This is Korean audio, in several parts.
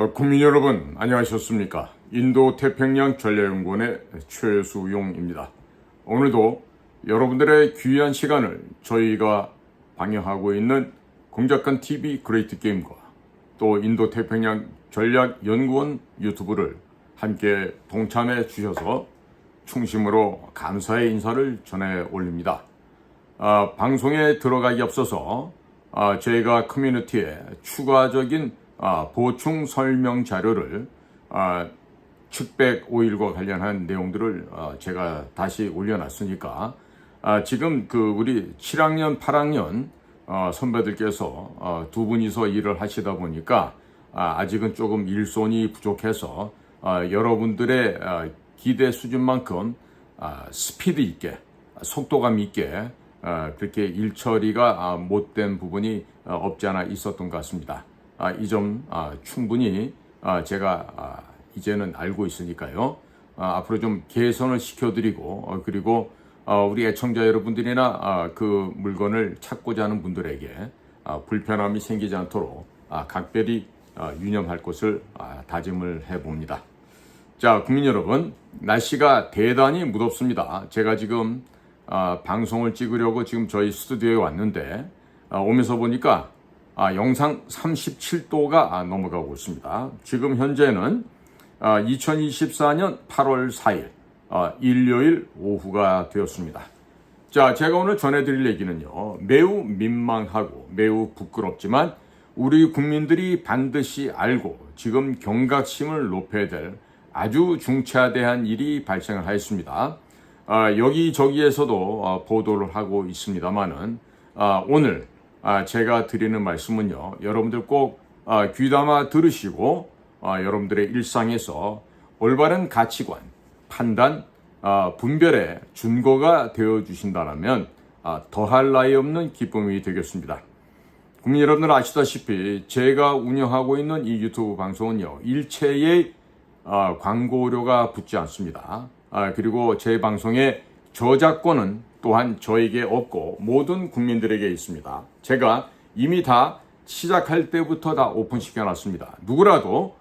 국민 여러분 안녕하셨습니까? 인도 태평양 전략연구원의 최수용입니다. 오늘도 여러분들의 귀한 시간을 저희가 방영하고 있는 공작관 TV 그레이트 게임과 또 인도 태평양 전략연구원 유튜브를 함께 동참해 주셔서 충심으로 감사의 인사를 전해 올립니다. 방송에 들어가기 앞서서 저희가 커뮤니티에 추가적인 보충 설명 자료를 측백 오일과 관련한 내용들을 제가 다시 올려놨으니까 지금 우리 7학년 8학년 선배들께서 두 분이서 일을 하시다 보니까 아직은 조금 일손이 부족해서 여러분들의 기대 수준만큼 스피드 있게 속도감 있게 그렇게 일 처리가 못된 부분이 없지 않아 있었던 것 같습니다. 이 점 충분히 제가 이제는 알고 있으니까요. 앞으로 좀 개선을 시켜드리고 그리고 우리 애청자 여러분들이나 그 물건을 찾고자 하는 분들에게 불편함이 생기지 않도록 각별히 유념할 것을 다짐을 해봅니다. 자, 국민 여러분, 날씨가 대단히 무덥습니다. 제가 지금 방송을 찍으려고 지금 저희 스튜디오에 왔는데 오면서 보니까 영상 37도가 넘어가고 있습니다. 지금 현재는 2024년 8월 4일 일요일 오후가 되었습니다. 자, 제가 오늘 전해드릴 얘기는요, 매우 민망하고 매우 부끄럽지만 우리 국민들이 반드시 알고 지금 경각심을 높여야 될 아주 중차대한 일이 발생을 하였습니다. 여기저기에서도 보도를 하고 있습니다만은 오늘 제가 드리는 말씀은요, 여러분들 꼭 귀담아 들으시고 여러분들의 일상에서 올바른 가치관, 판단, 분별의 준거가 되어 주신다면 더할 나위 없는 기쁨이 되겠습니다. 국민 여러분들 아시다시피 제가 운영하고 있는 이 유튜브 방송은요, 일체의 광고료가 붙지 않습니다. 그리고 제 방송의 저작권은 또한 저에게 없고 모든 국민들에게 있습니다. 제가 이미 다 시작할 때부터 다 오픈시켜 놨습니다. 누구라도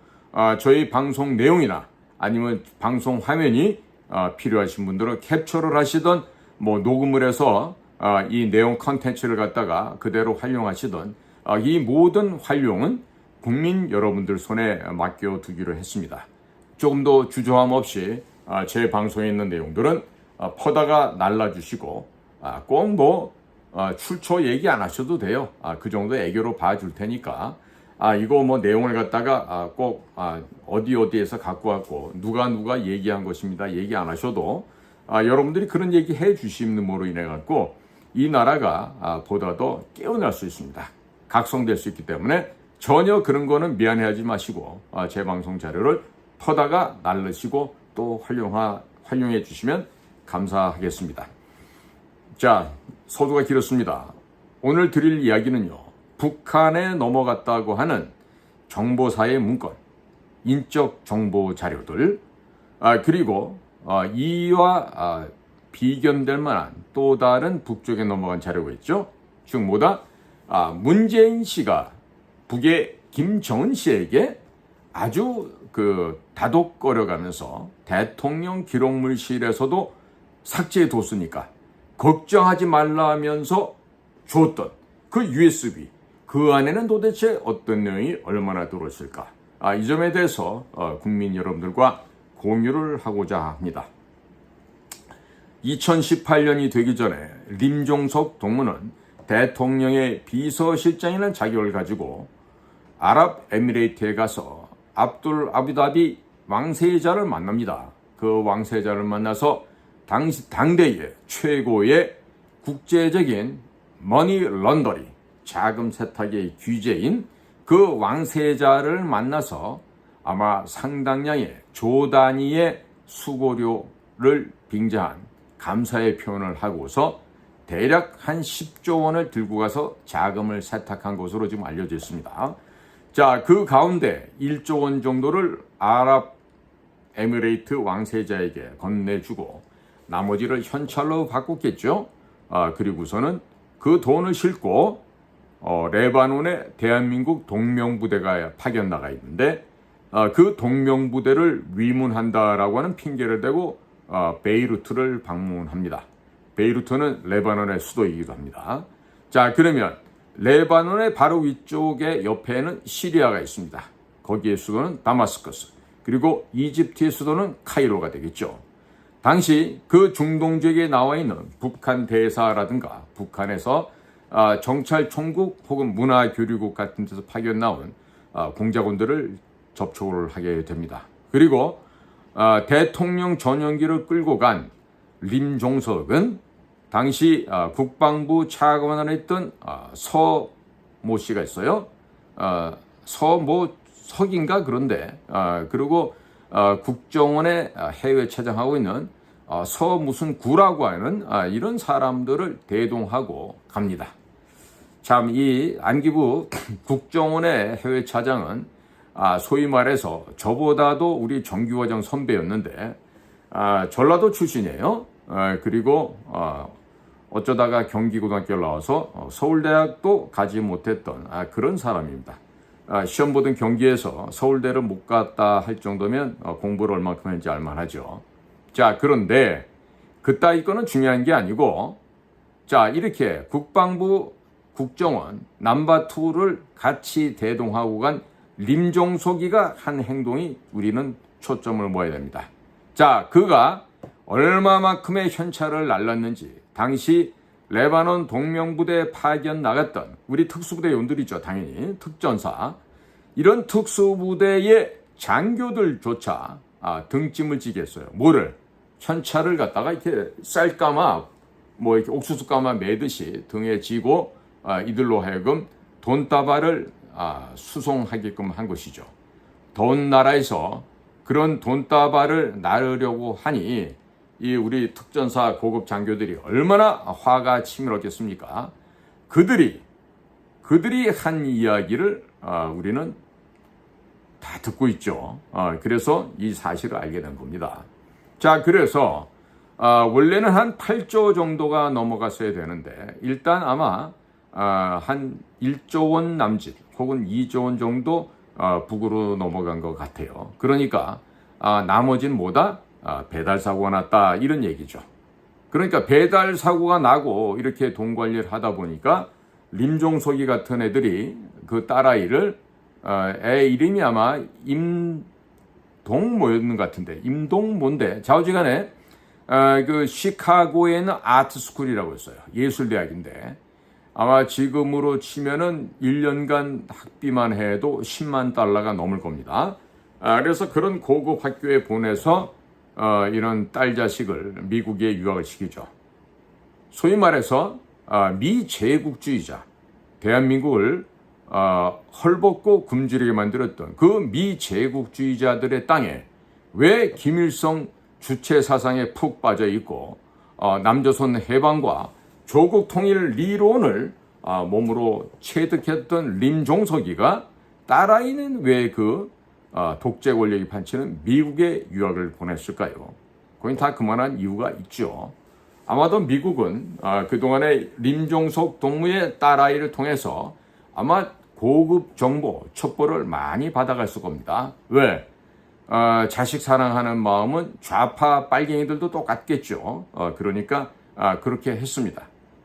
저희 방송 내용이나 아니면 방송 화면이 필요하신 분들은 캡처를 하시던 녹음을 해서 이 내용 컨텐츠를 갖다가 그대로 활용하시던 이 모든 활용은 국민 여러분들 손에 맡겨두기로 했습니다. 조금 더 주저함 없이 제 방송에 있는 내용들은 퍼다가 날라주시고 꼭 출처 얘기 안 하셔도 돼요. 그 정도 애교로 봐줄 테니까 이거 내용을 갖다가 꼭 어디에서 갖고 왔고 누가 얘기한 것입니다. 얘기 안 하셔도 여러분들이 그런 얘기 해 주심으로 인해 갖고 이 나라가 보다 더 깨어날 수 있습니다. 각성될 수 있기 때문에 전혀 그런 거는 미안해하지 마시고 제 방송 자료를 퍼다가 날르시고 또 활용해 주시면 감사하겠습니다. 자, 서두가 길었습니다. 오늘 드릴 이야기는요, 북한에 넘어갔다고 하는 정보사의 문건, 인적 정보 자료들, 그리고 이와 비견될 만한 또 다른 북쪽에 넘어간 자료가 있죠. 즉 뭐다? 문재인 씨가 북의 김정은 씨에게 아주 다독거려가면서 대통령 기록물실에서도 삭제해 뒀으니까 걱정하지 말라 하면서 줬던 그 USB, 그 안에는 도대체 어떤 내용이 얼마나 들어있을까? 이 점에 대해서 국민 여러분들과 공유를 하고자 합니다. 2018년이 되기 전에 림종석 동무는 대통령의 비서실장이라는 자격을 가지고 아랍에미레이트에 가서 압둘 아부다비 왕세자를 만납니다. 그 왕세자를 만나서 당대의 최고의 국제적인 머니 런더링, 자금 세탁의 귀재인 그 왕세자를 만나서 아마 상당량의 조 단위의 수고료를 빙자한 감사의 표현을 하고서 대략 한 10조 원을 들고 가서 자금을 세탁한 것으로 지금 알려져 있습니다. 자, 그 가운데 1조 원 정도를 아랍에미레이트 왕세자에게 건네주고 나머지를 현찰로 바꿨겠죠. 그리고서는 그 돈을 싣고 레바논에 대한민국 동명부대가 파견 나가 있는데 그 동명부대를 위문한다라고 하는 핑계를 대고 베이루트를 방문합니다. 베이루트는 레바논의 수도이기도 합니다. 자, 그러면 레바논의 바로 위쪽에 옆에는 시리아가 있습니다. 거기의 수도는 다마스커스, 그리고 이집트의 수도는 카이로가 되겠죠. 당시 그 중동 지역에 나와 있는 북한 대사라든가 북한에서 정찰 총국 혹은 문화교류국 같은 데서 파견 나온 공작원들을 접촉을 하게 됩니다. 그리고 대통령 전용기를 끌고 간 림종석은 당시 국방부 차관을 했던 서모 씨가 있어요. 석인가 그런데 그리고 국정원에 해외 차장하고 있는 서 무슨 구라고 하는 이런 사람들을 대동하고 갑니다. 참 이 안기부 국정원의 해외 차장은 소위 말해서 저보다도 우리 정규과장 선배였는데 전라도 출신이에요. 그리고 어쩌다가 경기고등학교를 나와서 서울대학도 가지 못했던 그런 사람입니다. 시험 보던 경기에서 서울대를 못 갔다 할 정도면 공부를 얼마큼 했는지 알만하죠. 자, 그런데 그따위 거는 중요한 게 아니고, 자, 이렇게 국방부 국정원 넘버2를 같이 대동하고 간 림종석이가 한 행동이 우리는 초점을 모아야 됩니다. 자, 그가 얼마만큼의 현찰을 날랐는지 당시 레바논 동명부대에 파견 나갔던 우리 특수부대 요원들이죠. 당연히 특전사, 이런 특수부대의 장교들조차 등짐을 지게 했어요. 뭐를? 현찰을 갖다가 이렇게 쌀까마 이렇게 옥수수까마 매듯이 등에 지고 이들로 하여금 돈다발을 수송하게끔 한 것이죠. 더운 나라에서 그런 돈다발을 나르려고 하니 이 우리 특전사 고급 장교들이 얼마나 화가 치밀었겠습니까? 그들이 한 이야기를 우리는 다 듣고 있죠. 그래서 이 사실을 알게 된 겁니다. 자, 그래서 원래는 한 8조 정도가 넘어갔어야 되는데 일단 아마 한 1조 원 남짓 혹은 2조 원 정도 북으로 넘어간 것 같아요. 그러니까 나머지는 뭐다? 배달 사고가 났다 이런 얘기죠. 그러니까 배달 사고가 나고 이렇게 돈 관리를 하다 보니까 림종석이 같은 애들이 그 딸아이를 애 이름이 아마 임동 뭐였는 것 같은데 임동 뭔데 좌우지간에 그 시카고에 있는 아트스쿨이라고 했어요. 예술대학인데 아마 지금으로 치면은 1년간 학비만 해도 10만 달러가 넘을 겁니다. 그래서 그런 고급 학교에 보내서 이런 딸 자식을 미국에 유학을 시키죠. 소위 말해서 미제국주의자, 대한민국을 헐벗고 굶주리게 만들었던 그 미제국주의자들의 땅에 왜 김일성 주체 사상에 푹 빠져 있고 남조선 해방과 조국 통일 리론을 몸으로 체득했던 림종석이가 딸아이는 왜 그 독재 권력이 판치는 미국에 유학을 보냈을까요? 거긴 다 그만한 이유가 있죠. 아마도 미국은 그동안에 림종석 동무의 딸아이를 통해서 아마 고급 정보, 첩보를 많이 받아갔을 겁니다. 왜? 자식 사랑하는 마음은 좌파 빨갱이들도 똑같겠죠. 그러니까 그렇게 했습니다.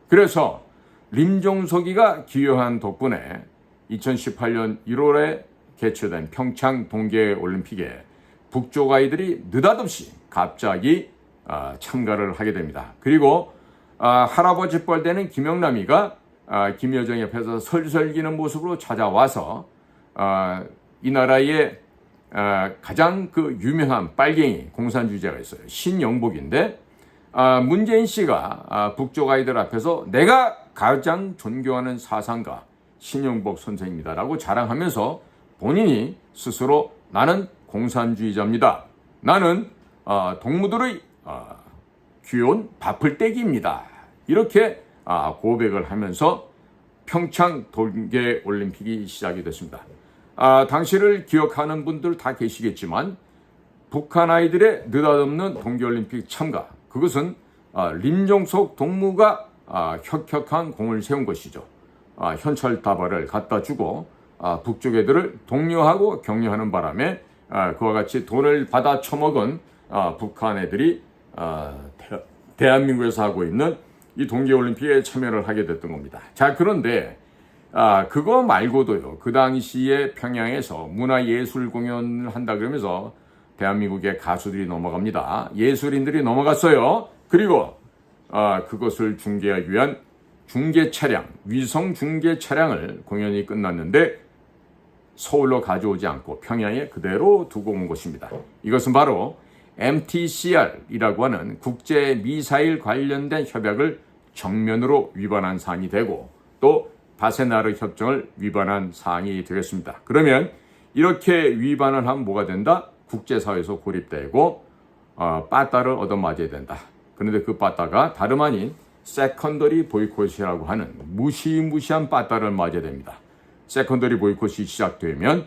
그래서 림종석이가 기여한 덕분에 2018년 1월에 개최된 평창 동계올림픽에 북쪽 아이들이 느닷없이 갑자기 참가를 하게 됩니다. 그리고 할아버지 뻘되는 김영남이가 김여정 옆에서 설설기는 모습으로 찾아와서 이 나라의 가장 그 유명한 빨갱이 공산주의자가 있어요. 신영복인데 문재인 씨가 북쪽 아이들 앞에서 내가 가장 존경하는 사상가 신영복 선생입니다라고 자랑하면서 본인이 스스로 나는 공산주의자입니다. 나는 동무들의 귀여운 밥풀떼기입니다. 이렇게 고백을 하면서 평창 동계올림픽이 시작이 됐습니다. 당시를 기억하는 분들 다 계시겠지만 북한 아이들의 느닷없는 동계올림픽 참가, 그것은 림종석 동무가 혁혁한 공을 세운 것이죠. 현찰 다발을 갖다 주고 북쪽 애들을 독려하고 격려하는 바람에 그와 같이 돈을 받아 처먹은 북한 애들이 대한민국에서 하고 있는 이 동계올림픽에 참여를 하게 됐던 겁니다. 자, 그런데 그거 말고도요, 그 당시에 평양에서 문화예술 공연을 한다 그러면서 대한민국의 가수들이 넘어갑니다. 예술인들이 넘어갔어요. 그리고 그것을 중계하기 위한 중계 차량, 위성 중계 차량을 공연이 끝났는데 서울로 가져오지 않고 평양에 그대로 두고 온 것입니다. 이것은 바로 MTCR이라고 하는 국제 미사일 관련된 협약을 정면으로 위반한 사안이 되고 또 바세나르 협정을 위반한 사안이 되겠습니다. 그러면 이렇게 위반을 하면 뭐가 된다? 국제사회에서 고립되고 빠따를 얻어맞아야 된다. 그런데 그 빠따가 다름 아닌 세컨더리 보이콧이라고 하는 무시무시한 빠따를 맞아야 됩니다. 세컨더리 보이콧이 시작되면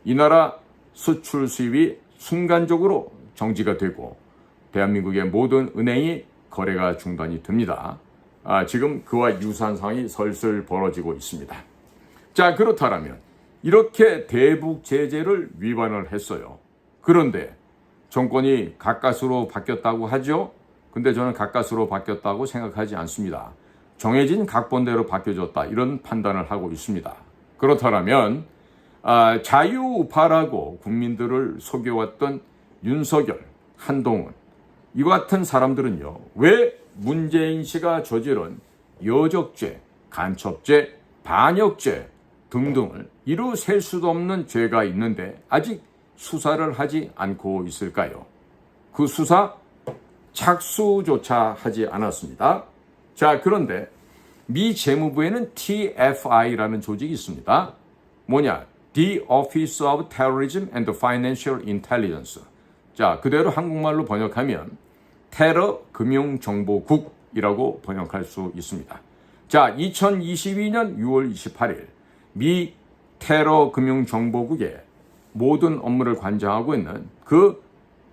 이 나라 수출 수입이 순간적으로 정지가 되고 대한민국의 모든 은행이 거래가 중단이 됩니다. 지금 그와 유사한 상황이 설슬 벌어지고 있습니다. 자, 그렇다면 이렇게 대북 제재를 위반을 했어요. 그런데 정권이 가까스로 바뀌었다고 하죠. 근데 저는 가까스로 바뀌었다고 생각하지 않습니다. 정해진 각본대로 바뀌어졌다, 이런 판단을 하고 있습니다. 그렇다면 자유우파라고 국민들을 속여왔던 윤석열, 한동훈, 이와 같은 사람들은요, 왜 문재인 씨가 저지른 여적죄, 간첩죄, 반역죄 등등을 이루 셀 수도 없는 죄가 있는데 아직 수사를 하지 않고 있을까요? 그 수사 착수조차 하지 않았습니다. 자, 그런데 미 재무부에는 TFI라는 조직이 있습니다. 뭐냐? The Office of Terrorism and Financial Intelligence. 자, 그대로 한국말로 번역하면 테러 금융정보국이라고 번역할 수 있습니다. 자, 2022년 6월 28일 미 테러 금융정보국의 모든 업무를 관장하고 있는 그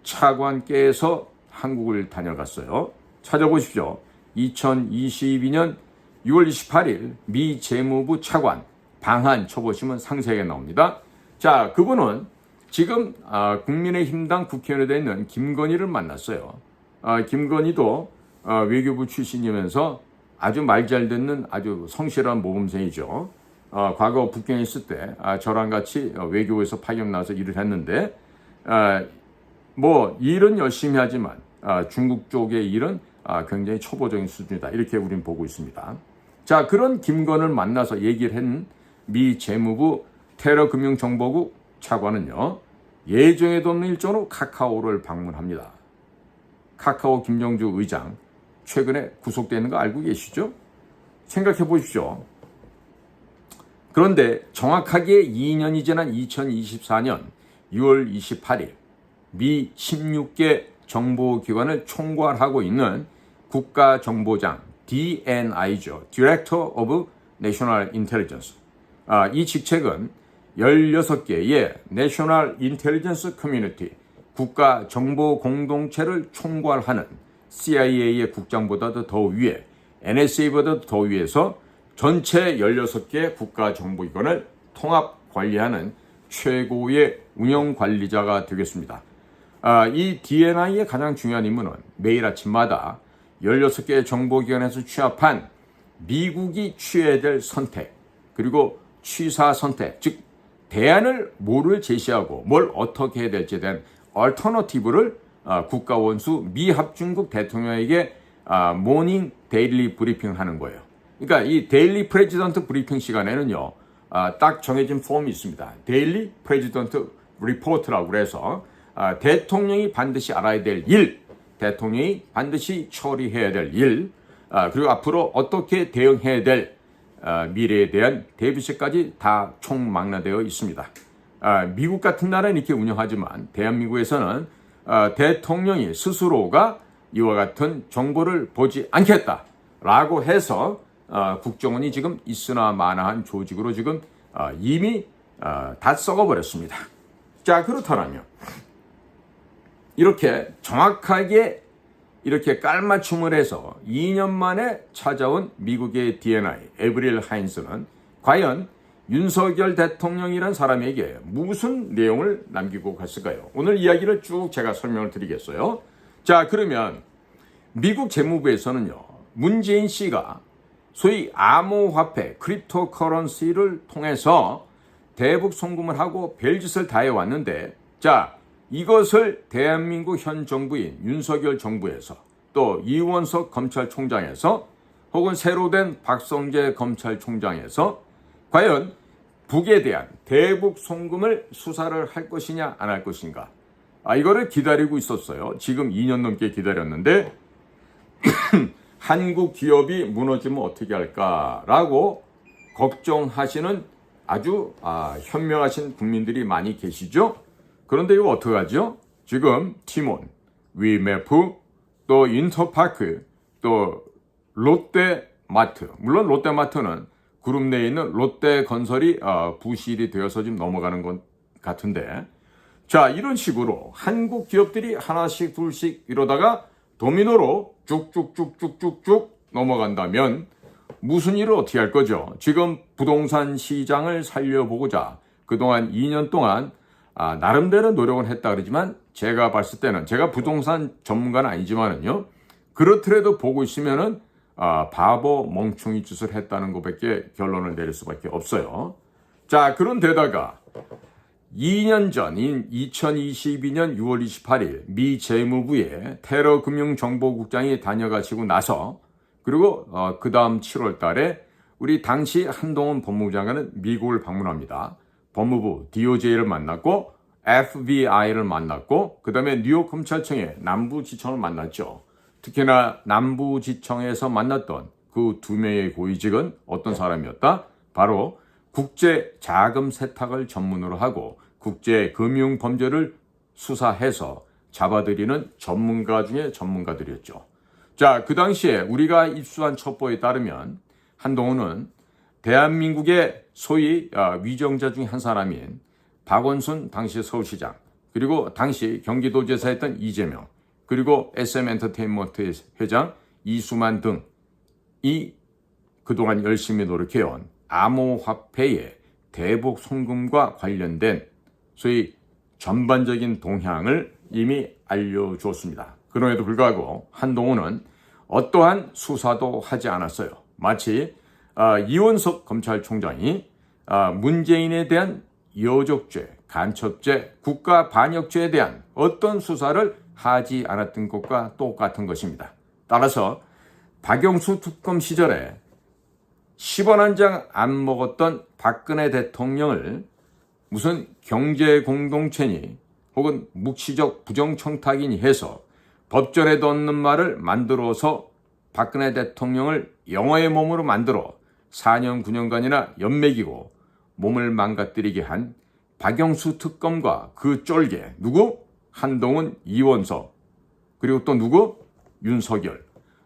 차관께서 한국을 다녀갔어요. 찾아보십시오. 2022년 6월 28일 미 재무부 차관 방한 쳐보시면 상세하게 나옵니다. 자, 그분은 지금 국민의힘당 국회의원에 되어 있는 김건희를 만났어요. 김건희도 외교부 출신이면서 아주 말 잘 듣는 아주 성실한 모범생이죠. 과거 북경에 있을 때 저랑 같이 외교부에서 파견 나와서 일을 했는데 뭐 일은 열심히 하지만 중국 쪽의 일은 굉장히 초보적인 수준이다, 이렇게 우리는 보고 있습니다. 자, 그런 김건희를 만나서 얘기를 한 미 재무부 테러금융정보국 차관은요, 예정에도 없는 일정으로 카카오를 방문합니다. 카카오 김정주 의장 최근에 구속되는 거 알고 계시죠? 생각해 보십시오. 그런데 정확하게 2년이 지난 2024년 6월 28일 미 16개 정보기관을 총괄하고 있는 국가정보장 DNI죠. Director of National Intelligence. 이 직책은 16개의 National Intelligence Community, 국가정보공동체를 총괄하는 CIA의 국장보다도 더 위에, NSA보다도 더 위에서 전체 16개 국가정보기관을 통합 관리하는 최고의 운영관리자가 되겠습니다. 이 DNI의 가장 중요한 임무는 매일 아침마다 16개의 정보기관에서 취합한 미국이 취해야 될 선택, 그리고 취사 선택, 즉 대안을 뭐를 제시하고 뭘 어떻게 해야 될지에 대한 얼터너티브를 국가원수 미합중국 대통령에게 모닝 데일리 브리핑을 하는 거예요. 그러니까 이 데일리 프레지던트 브리핑 시간에는요, 딱 정해진 폼이 있습니다. 데일리 프레지던트 리포트라고 그래서 대통령이 반드시 알아야 될 일, 대통령이 반드시 처리해야 될 일, 그리고 앞으로 어떻게 대응해야 될 미래에 대한 대비책까지 다 총망라되어 있습니다. 미국 같은 나라는 이렇게 운영하지만 대한민국에서는 대통령이 스스로가 이와 같은 정보를 보지 않겠다라고 해서 국정원이 지금 있으나 마나한 조직으로 지금 이미 다 썩어버렸습니다. 자, 그렇다면 이렇게 정확하게 이렇게 깔맞춤을 해서 2년 만에 찾아온 미국의 DNI 에브릴 하인스는 과연 윤석열 대통령이란 사람에게 무슨 내용을 남기고 갔을까요? 오늘 이야기를 쭉 제가 설명을 드리겠어요. 자, 그러면 미국 재무부에서는요, 문재인 씨가 소위 암호화폐, 크립토커런시를 통해서 대북 송금을 하고 별짓을 다 해왔는데, 자, 이것을 대한민국 현 정부인 윤석열 정부에서 또 이원석 검찰총장에서 혹은 새로 된 박성재 검찰총장에서 과연 북에 대한 대북 송금을 수사를 할 것이냐 안 할 것인가, 이거를 기다리고 있었어요. 지금 2년 넘게 기다렸는데 한국 기업이 무너지면 어떻게 할까라고 걱정하시는 아주 현명하신 국민들이 많이 계시죠. 그런데 이거 어떡하죠? 지금 티몬, 위메프, 또 인터파크, 또 롯데마트, 물론 롯데마트는 그룹 내에 있는 롯데건설이 부실이 되어서 지금 넘어가는 것 같은데, 자, 이런 식으로 한국 기업들이 하나씩 둘씩 이러다가 도미노로 쭉쭉쭉쭉쭉쭉 넘어간다면 무슨 일을 어떻게 할 거죠? 지금 부동산 시장을 살려보고자 그동안 2년 동안 나름대로 노력을 했다 그러지만, 제가 봤을 때는, 제가 부동산 전문가는 아니지만은요, 그렇더라도 보고 있으면은 바보 멍충이 짓을 했다는 것밖에 결론을 내릴 수밖에 없어요. 자, 그런데다가 2년 전인 2022년 6월 28일 미 재무부의 테러 금융정보국장이 다녀가시고 나서, 그리고 그 다음 7월 달에 우리 당시 한동훈 법무부 장관은 미국을 방문합니다. 법무부 DOJ를 만났고 FBI를 만났고, 그 다음에 뉴욕 검찰청의 남부지청을 만났죠. 특히나 남부지청에서 만났던 그 2명의 고위직은 어떤 사람이었다? 바로 국제 자금 세탁을 전문으로 하고 국제 금융 범죄를 수사해서 잡아들이는 전문가 중에 전문가들이었죠. 자, 그 당시에 우리가 입수한 첩보에 따르면 한동훈은 대한민국의 소위 위정자 중에 한 사람인 박원순 당시 서울시장, 그리고 당시 경기도지사였던 이재명, 그리고 SM엔터테인먼트의 회장 이수만 등이 그동안 열심히 노력해온 암호화폐의 대북 송금과 관련된 소위 전반적인 동향을 이미 알려주었습니다. 그럼에도 불구하고 한동훈은 어떠한 수사도 하지 않았어요. 마치 이원석 검찰총장이 문재인에 대한 여적죄, 간첩죄, 국가반역죄에 대한 어떤 수사를 하지 않았던 것과 똑같은 것입니다. 따라서 박영수 특검 시절에 10원 한 장 안 먹었던 박근혜 대통령을 무슨 경제공동체니 혹은 묵시적 부정청탁이니 해서 법전에 넣는 말을 만들어서 박근혜 대통령을 영어의 몸으로 만들어 4년 9년간이나 연맥이고 몸을 망가뜨리게 한 박영수 특검과 그 쫄개, 누구? 한동훈, 이원석, 그리고 또 누구? 윤석열.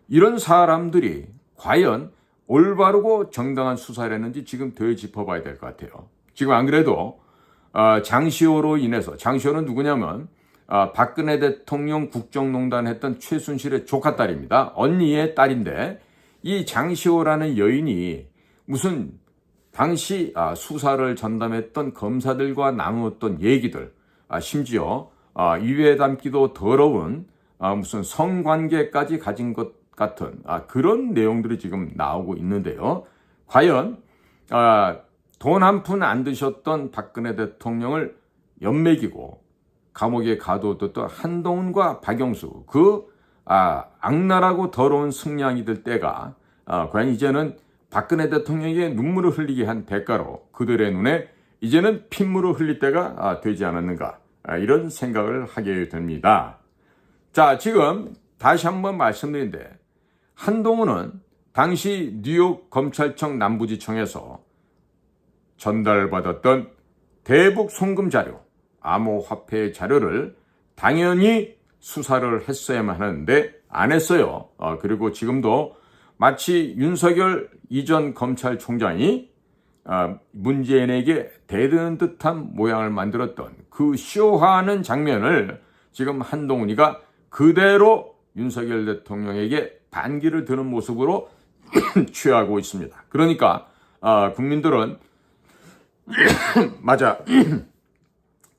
이런 사람들이 과연 올바르고 정당한 수사를 했는지 지금 더 짚어봐야 될 것 같아요. 지금 안 그래도 장시호로 인해서, 장시호는 누구냐면 박근혜 대통령 국정농단 했던 최순실의 조카딸입니다. 언니의 딸인데, 이 장시호라는 여인이 무슨 당시 수사를 전담했던 검사들과 나누었던 얘기들, 심지어 입에 담기도 더러운 무슨 성관계까지 가진 것 같은 그런 내용들이 지금 나오고 있는데요. 과연 돈 한 푼 안 드셨던 박근혜 대통령을 연맥이고 감옥에 가둬뒀던 한동훈과 박영수, 그 악랄하고 더러운 승냥이들 때가 과연 이제는 박근혜 대통령에게 눈물을 흘리게 한 대가로 그들의 눈에 이제는 핏물을 흘릴 때가 되지 않았는가, 이런 생각을 하게 됩니다. 자, 지금 다시 한번 말씀드린데, 한동훈은 당시 뉴욕 검찰청 남부지청에서 전달받았던 대북 송금 자료, 암호화폐 자료를 당연히 수사를 했어야만 하는데 안 했어요. 그리고 지금도 마치 윤석열 이전 검찰총장이 문재인에게 대드는 듯한 모양을 만들었던 그 쇼하는 장면을 지금 한동훈이가 그대로 윤석열 대통령에게 반기를 드는 모습으로 취하고 있습니다. 그러니까 국민들은 맞아.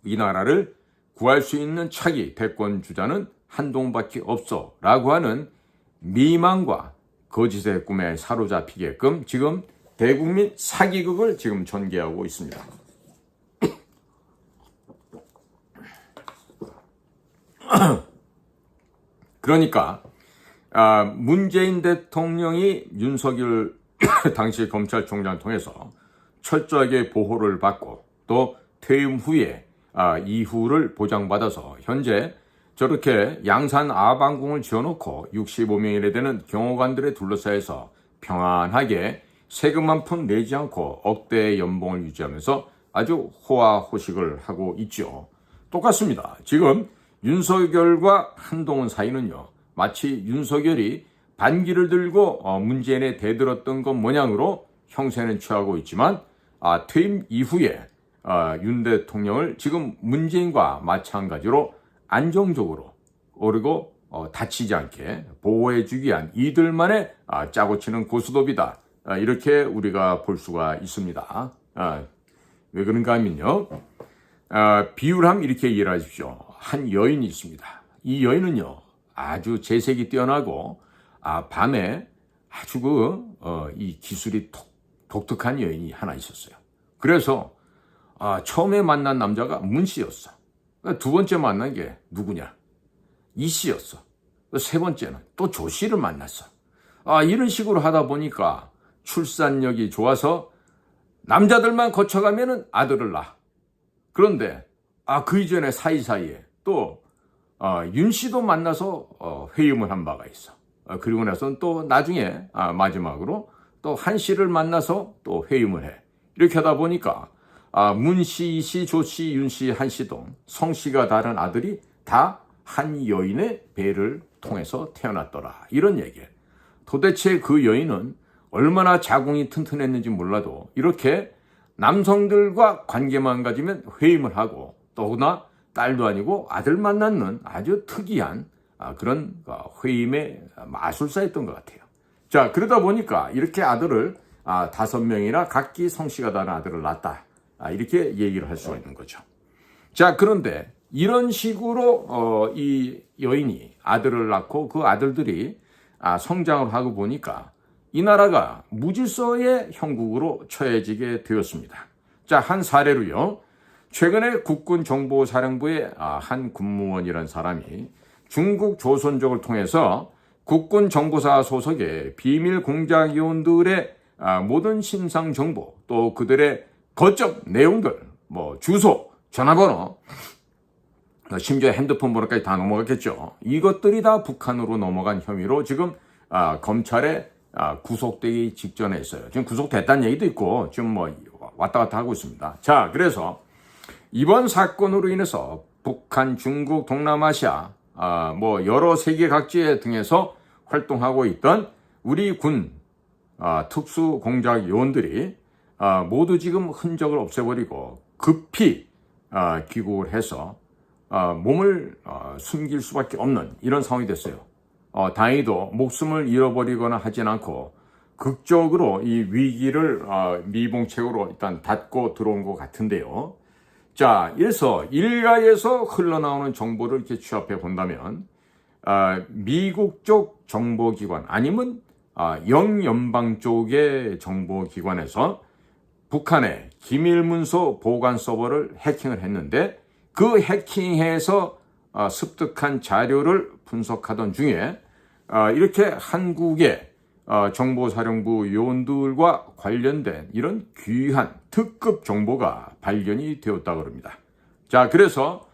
이 나라를 구할 수 있는 차기 대권 주자는 한동훈밖에 없어 라고 하는 미망과 거짓의 꿈에 사로잡히게끔 지금 대국민 사기극을 지금 전개하고 있습니다. 그러니까 문재인 대통령이 윤석열 당시 검찰총장을 통해서 철저하게 보호를 받고 또 퇴임 후에 이후를 보장받아서 현재 저렇게 양산 아방궁을 지어놓고 65명이나 되는 경호관들에 둘러싸여서 평안하게 세금 한 푼 내지 않고 억대의 연봉을 유지하면서 아주 호화호식을 하고 있죠. 똑같습니다. 지금 윤석열과 한동훈 사이는요, 마치 윤석열이 반기를 들고 문재인에 대들었던 것 모양으로 형세는 취하고 있지만 퇴임 이후에 윤 대통령을 지금 문재인과 마찬가지로 안정적으로 그리고 다치지 않게 보호해주기 위한 이들만의 짜고 치는 고스톱이다. 이렇게 우리가 볼 수가 있습니다. 왜 그런가 하면요. 비유를 하면 이렇게 이해를 하십시오. 한 여인이 있습니다. 이 여인은요, 아주 재색이 뛰어나고, 밤에 아주 이 기술이 독특한 여인이 하나 있었어요. 그래서, 처음에 만난 남자가 문 씨였어. 두 번째 만난 게 누구냐? 이 씨였어. 세 번째는 또 조 씨를 만났어. 이런 식으로 하다 보니까 출산력이 좋아서 남자들만 거쳐가면은 아들을 낳아. 그런데 그 이전에 사이사이에 또 윤 씨도 만나서 회임을 한 바가 있어. 그리고 나서는 또 나중에 마지막으로 또 한 씨를 만나서 또 회임을 해. 이렇게 하다 보니까 문 씨, 이 씨, 조 씨, 윤 씨, 한 씨도 성씨가 다른 아들이 다 한 여인의 배를 통해서 태어났더라. 이런 얘기예요. 도대체 그 여인은 얼마나 자궁이 튼튼했는지 몰라도 이렇게 남성들과 관계만 가지면 회임을 하고 또나 딸도 아니고 아들만 낳는 아주 특이한 그런 회임의 마술사였던 것 같아요. 자, 그러다 보니까 이렇게 아들을 5명이나 각기 성씨가 다른 아들을 낳았다. 이렇게 얘기를 할 수가 있는 거죠. 자, 그런데 이런 식으로 이 여인이 아들을 낳고 그 아들들이 성장을 하고 보니까 이 나라가 무질서의 형국으로 처해지게 되었습니다. 자, 한 사례로요. 최근에 국군정보사령부의 한 군무원이라는 사람이 중국 조선족을 통해서 국군정보사 소속의 비밀 공작 요원들의 모든 신상 정보, 또 그들의 거점 내용들, 주소, 전화번호, 심지어 핸드폰 번호까지 다 넘어갔겠죠. 이것들이 다 북한으로 넘어간 혐의로 지금 검찰에 구속되기 직전에 있어요. 지금 구속됐다는 얘기도 있고 지금 왔다 갔다 하고 있습니다. 자, 그래서 이번 사건으로 인해서 북한, 중국, 동남아시아 여러 세계 각지에 등에서 활동하고 있던 우리 군 특수 공작 요원들이 모두 지금 흔적을 없애버리고 급히 귀국을 해서 몸을 숨길 수밖에 없는 이런 상황이 됐어요. 다행히도 목숨을 잃어버리거나 하진 않고 극적으로 이 위기를 미봉책으로 일단 닫고 들어온 것 같은데요. 자, 이래서 일가에서 흘러나오는 정보를 이렇게 취합해 본다면 미국 쪽 정보기관 아니면 영연방 쪽의 정보기관에서 북한의 기밀문서 보관 서버를 해킹을 했는데 그 해킹해서 습득한 자료를 분석하던 중에 이렇게 한국의 정보사령부 요원들과 관련된 이런 귀한 특급 정보가 발견이 되었다고 합니다. 자, 그래서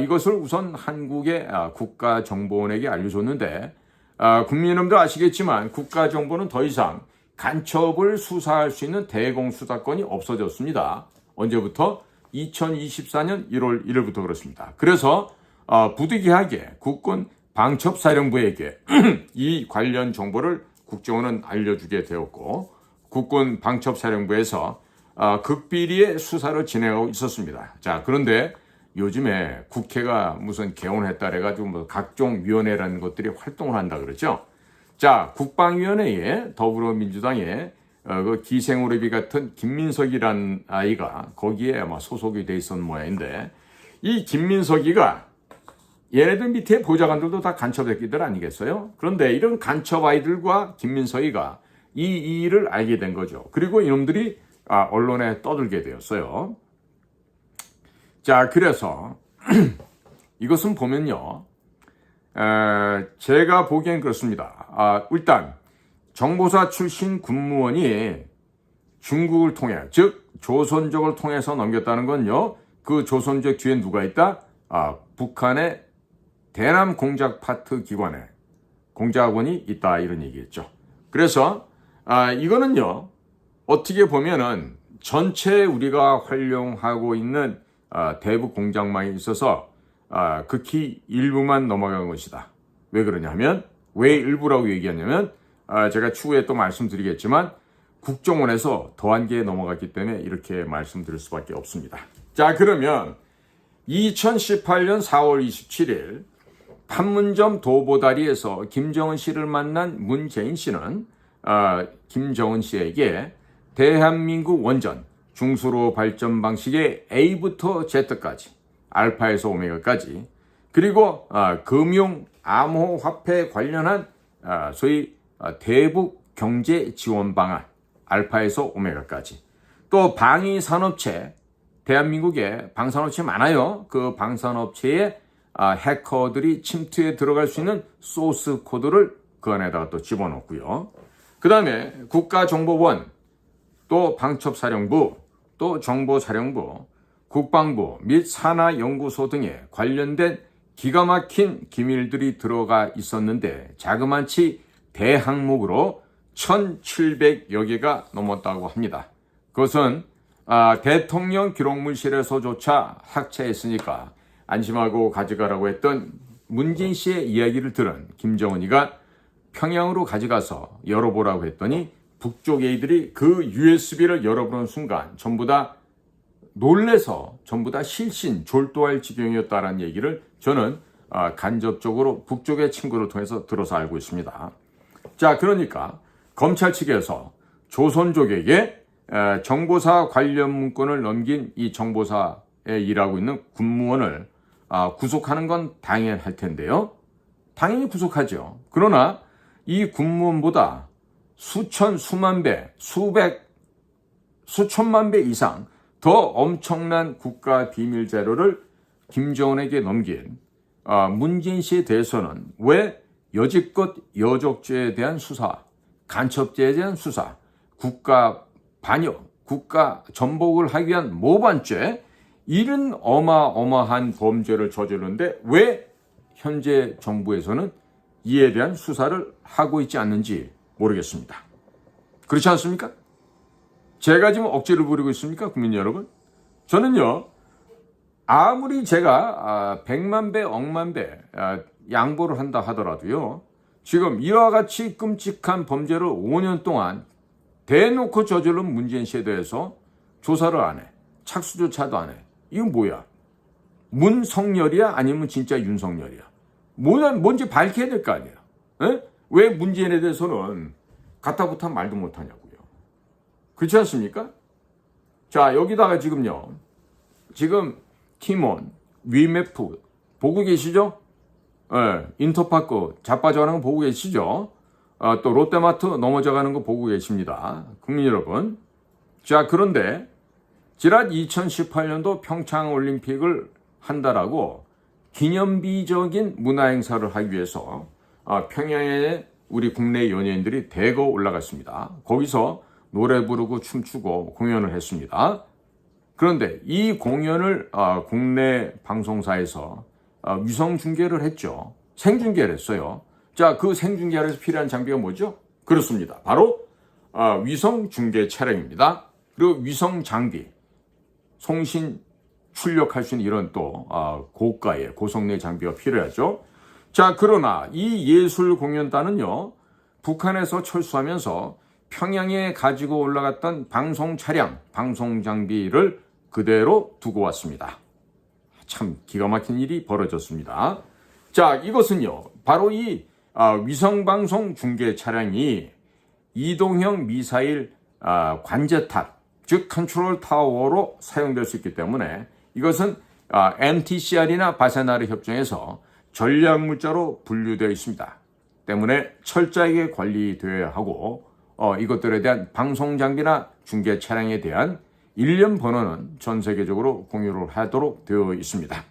이것을 우선 한국의 국가정보원에게 알려줬는데 국민 여러분들 아시겠지만 국가정보는 더 이상 간첩을 수사할 수 있는 대공수사권이 없어졌습니다. 언제부터? 2024년 1월 1일부터 그렇습니다. 그래서 부득이하게 국군 방첩사령부에게 이 관련 정보를 국정원은 알려주게 되었고 국군 방첩사령부에서 극비리의 수사를 진행하고 있었습니다. 자, 그런데 요즘에 국회가 무슨 개원했다 그래가지고 각종 위원회라는 것들이 활동을 한다 그러죠. 자, 국방위원회에 더불어민주당의 그 기생오래비 같은 김민석이란 아이가 거기에 아마 소속이 돼 있었던 모양인데, 이 김민석이가 얘네들 밑에 보좌관들도 다 간첩새끼들 아니겠어요? 그런데 이런 간첩 아이들과 김민석이가 이 일을 알게 된 거죠. 그리고 이놈들이 언론에 떠들게 되었어요. 자, 그래서 이것은 보면요, 제가 보기엔 그렇습니다. 일단 정보사 출신 군무원이 중국을 통해, 즉 조선족을 통해서 넘겼다는 건요, 그 조선족 뒤에 누가 있다? 북한의 대남 공작 파트 기관에 공작원이 있다, 이런 얘기겠죠. 그래서 이거는요, 어떻게 보면은 전체 우리가 활용하고 있는 대북 공작망에 있어서 극히 일부만 넘어간 것이다. 왜 그러냐면, 왜 일부라고 얘기하냐면, 제가 추후에 또 말씀드리겠지만 국정원에서 더한 게 넘어갔기 때문에 이렇게 말씀드릴 수밖에 없습니다. 자, 그러면 2018년 4월 27일 판문점 도보다리에서 김정은 씨를 만난 문재인 씨는 김정은 씨에게 대한민국 원전 중수로 발전 방식의 A부터 Z까지, 알파에서 오메가까지, 그리고 금융 암호화폐 관련한 소위 대북 경제 지원 방안, 알파에서 오메가까지, 또 방위 산업체, 대한민국에 방산업체 많아요. 그 방산업체에 해커들이 침투해 들어갈 수 있는 소스 코드를 그 안에다가 또 집어넣고요. 그 다음에 국가정보원, 또 방첩사령부, 또 정보사령부, 국방부 및 산하연구소 등에 관련된 기가 막힌 기밀들이 들어가 있었는데, 자그마치 대항목으로 1,700여 개가 넘었다고 합니다. 그것은 대통령 기록물실에서조차 삭제했으니까 안심하고 가져가라고 했던 문재인 씨의 이야기를 들은 김정은이가 평양으로 가져가서 열어보라고 했더니 북쪽 A들이 그 USB를 열어보는 순간 전부 다 놀래서 전부 다 실신 졸도할 지경이었다는 얘기를 저는 간접적으로 북쪽의 친구를 통해서 들어서 알고 있습니다. 자, 그러니까 검찰 측에서 조선족에게 정보사 관련 문건을 넘긴 이 정보사에 일하고 있는 군무원을 구속하는 건 당연할 텐데요. 당연히 구속하죠. 그러나 이 군무원보다 수천, 수만 배, 수천만 배 이상 더 엄청난 국가 비밀 자료를 김정은에게 넘긴 문재인 씨에 대해서는 왜 여지껏 여적죄에 대한 수사, 간첩죄에 대한 수사, 국가 반역, 국가 전복을 하기 위한 모반죄, 이런 어마어마한 범죄를 저지르는데 왜 현재 정부에서는 이에 대한 수사를 하고 있지 않는지 모르겠습니다. 그렇지 않습니까? 제가 지금 억지를 부리고 있습니까, 국민 여러분? 저는요, 아무리 제가 100만 배, 억만 배 양보를 한다 하더라도요, 지금 이와 같이 끔찍한 범죄를 5년 동안 대놓고 저지른 문재인 씨에 대해서 조사를 안 해. 착수조차도 안 해. 이건 뭐야? 문성열이야? 아니면 진짜 윤석열이야? 뭔지 밝혀야 될 거 아니야? 에? 왜 문재인에 대해서는 가타부타 말도 못하냐고요. 그렇지 않습니까? 자, 여기다가 지금요, 지금 티몬, 위메프 보고 계시죠? 인터파크 자빠져가는 거 보고 계시죠? 또 롯데마트 넘어져가는 거 보고 계십니다. 국민 여러분. 자, 그런데 지난 2018년도 평창올림픽을 한다라고 기념비적인 문화행사를 하기 위해서 평양에 우리 국내 연예인들이 대거 올라갔습니다. 거기서 노래 부르고 춤추고 공연을 했습니다. 그런데 이 공연을 국내 방송사에서 위성 중계를 했죠. 생중계를 했어요. 자, 그 생중계를 해서 필요한 장비가 뭐죠? 그렇습니다. 바로 위성 중계 차량입니다. 그리고 위성 장비, 송신 출력할 수 있는 이런 또 고가의 고성능 장비가 필요하죠. 자, 그러나 이 예술 공연단은요, 북한에서 철수하면서 평양에 가지고 올라갔던 방송 차량, 방송 장비를 그대로 두고 왔습니다. 참 기가 막힌 일이 벌어졌습니다. 자, 이것은요, 바로 이 위성방송 중계 차량이 이동형 미사일 관제탑, 즉 컨트롤 타워로 사용될 수 있기 때문에 이것은 MTCR이나 바세나르 협정에서 전략물자로 분류되어 있습니다. 때문에 철저하게 관리되어야 하고 이것들에 대한 방송 장비나 중계 차량에 대한 일련 번호는 전 세계적으로 공유를 하도록 되어 있습니다.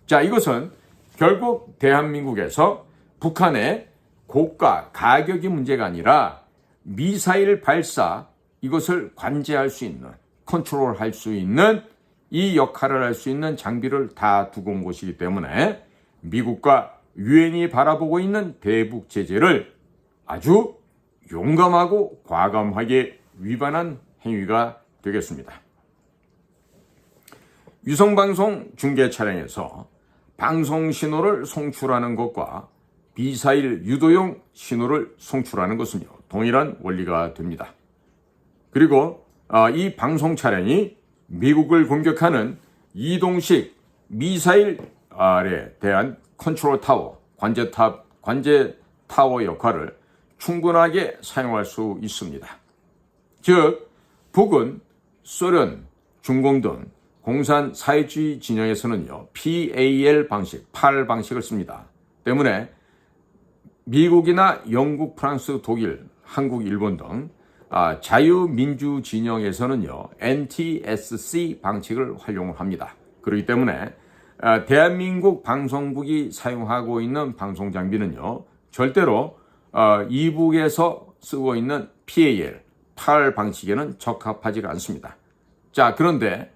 자, 이것은 결국 대한민국에서 북한의 고가, 가격이 문제가 아니라 미사일 발사, 이것을 관제할 수 있는, 컨트롤할 수 있는 이 역할을 할 수 있는 장비를 다 두고 온 것이기 때문에 미국과 유엔이 바라보고 있는 대북 제재를 아주 용감하고 과감하게 위반한 행위가 되겠습니다. 위성방송 중계 차량에서 방송 신호를 송출하는 것과 미사일 유도용 신호를 송출하는 것은요, 동일한 원리가 됩니다. 그리고 이 방송 차량이 미국을 공격하는 이동식 미사일에 대한 컨트롤 타워, 관제 타워 역할을 충분하게 사용할 수 있습니다. 즉, 북은, 소련, 중공 등 공산 사회주의 진영에서는요, PAL 방식, PAL 방식을 씁니다. 때문에 미국이나 영국, 프랑스, 독일, 한국, 일본 등 자유민주 진영에서는요, NTSC 방식을 활용을 합니다. 그렇기 때문에 대한민국 방송국이 사용하고 있는 방송 장비는요, 절대로 이북에서 쓰고 있는 PAL, PAL 방식에는 적합하지가 않습니다. 자, 그런데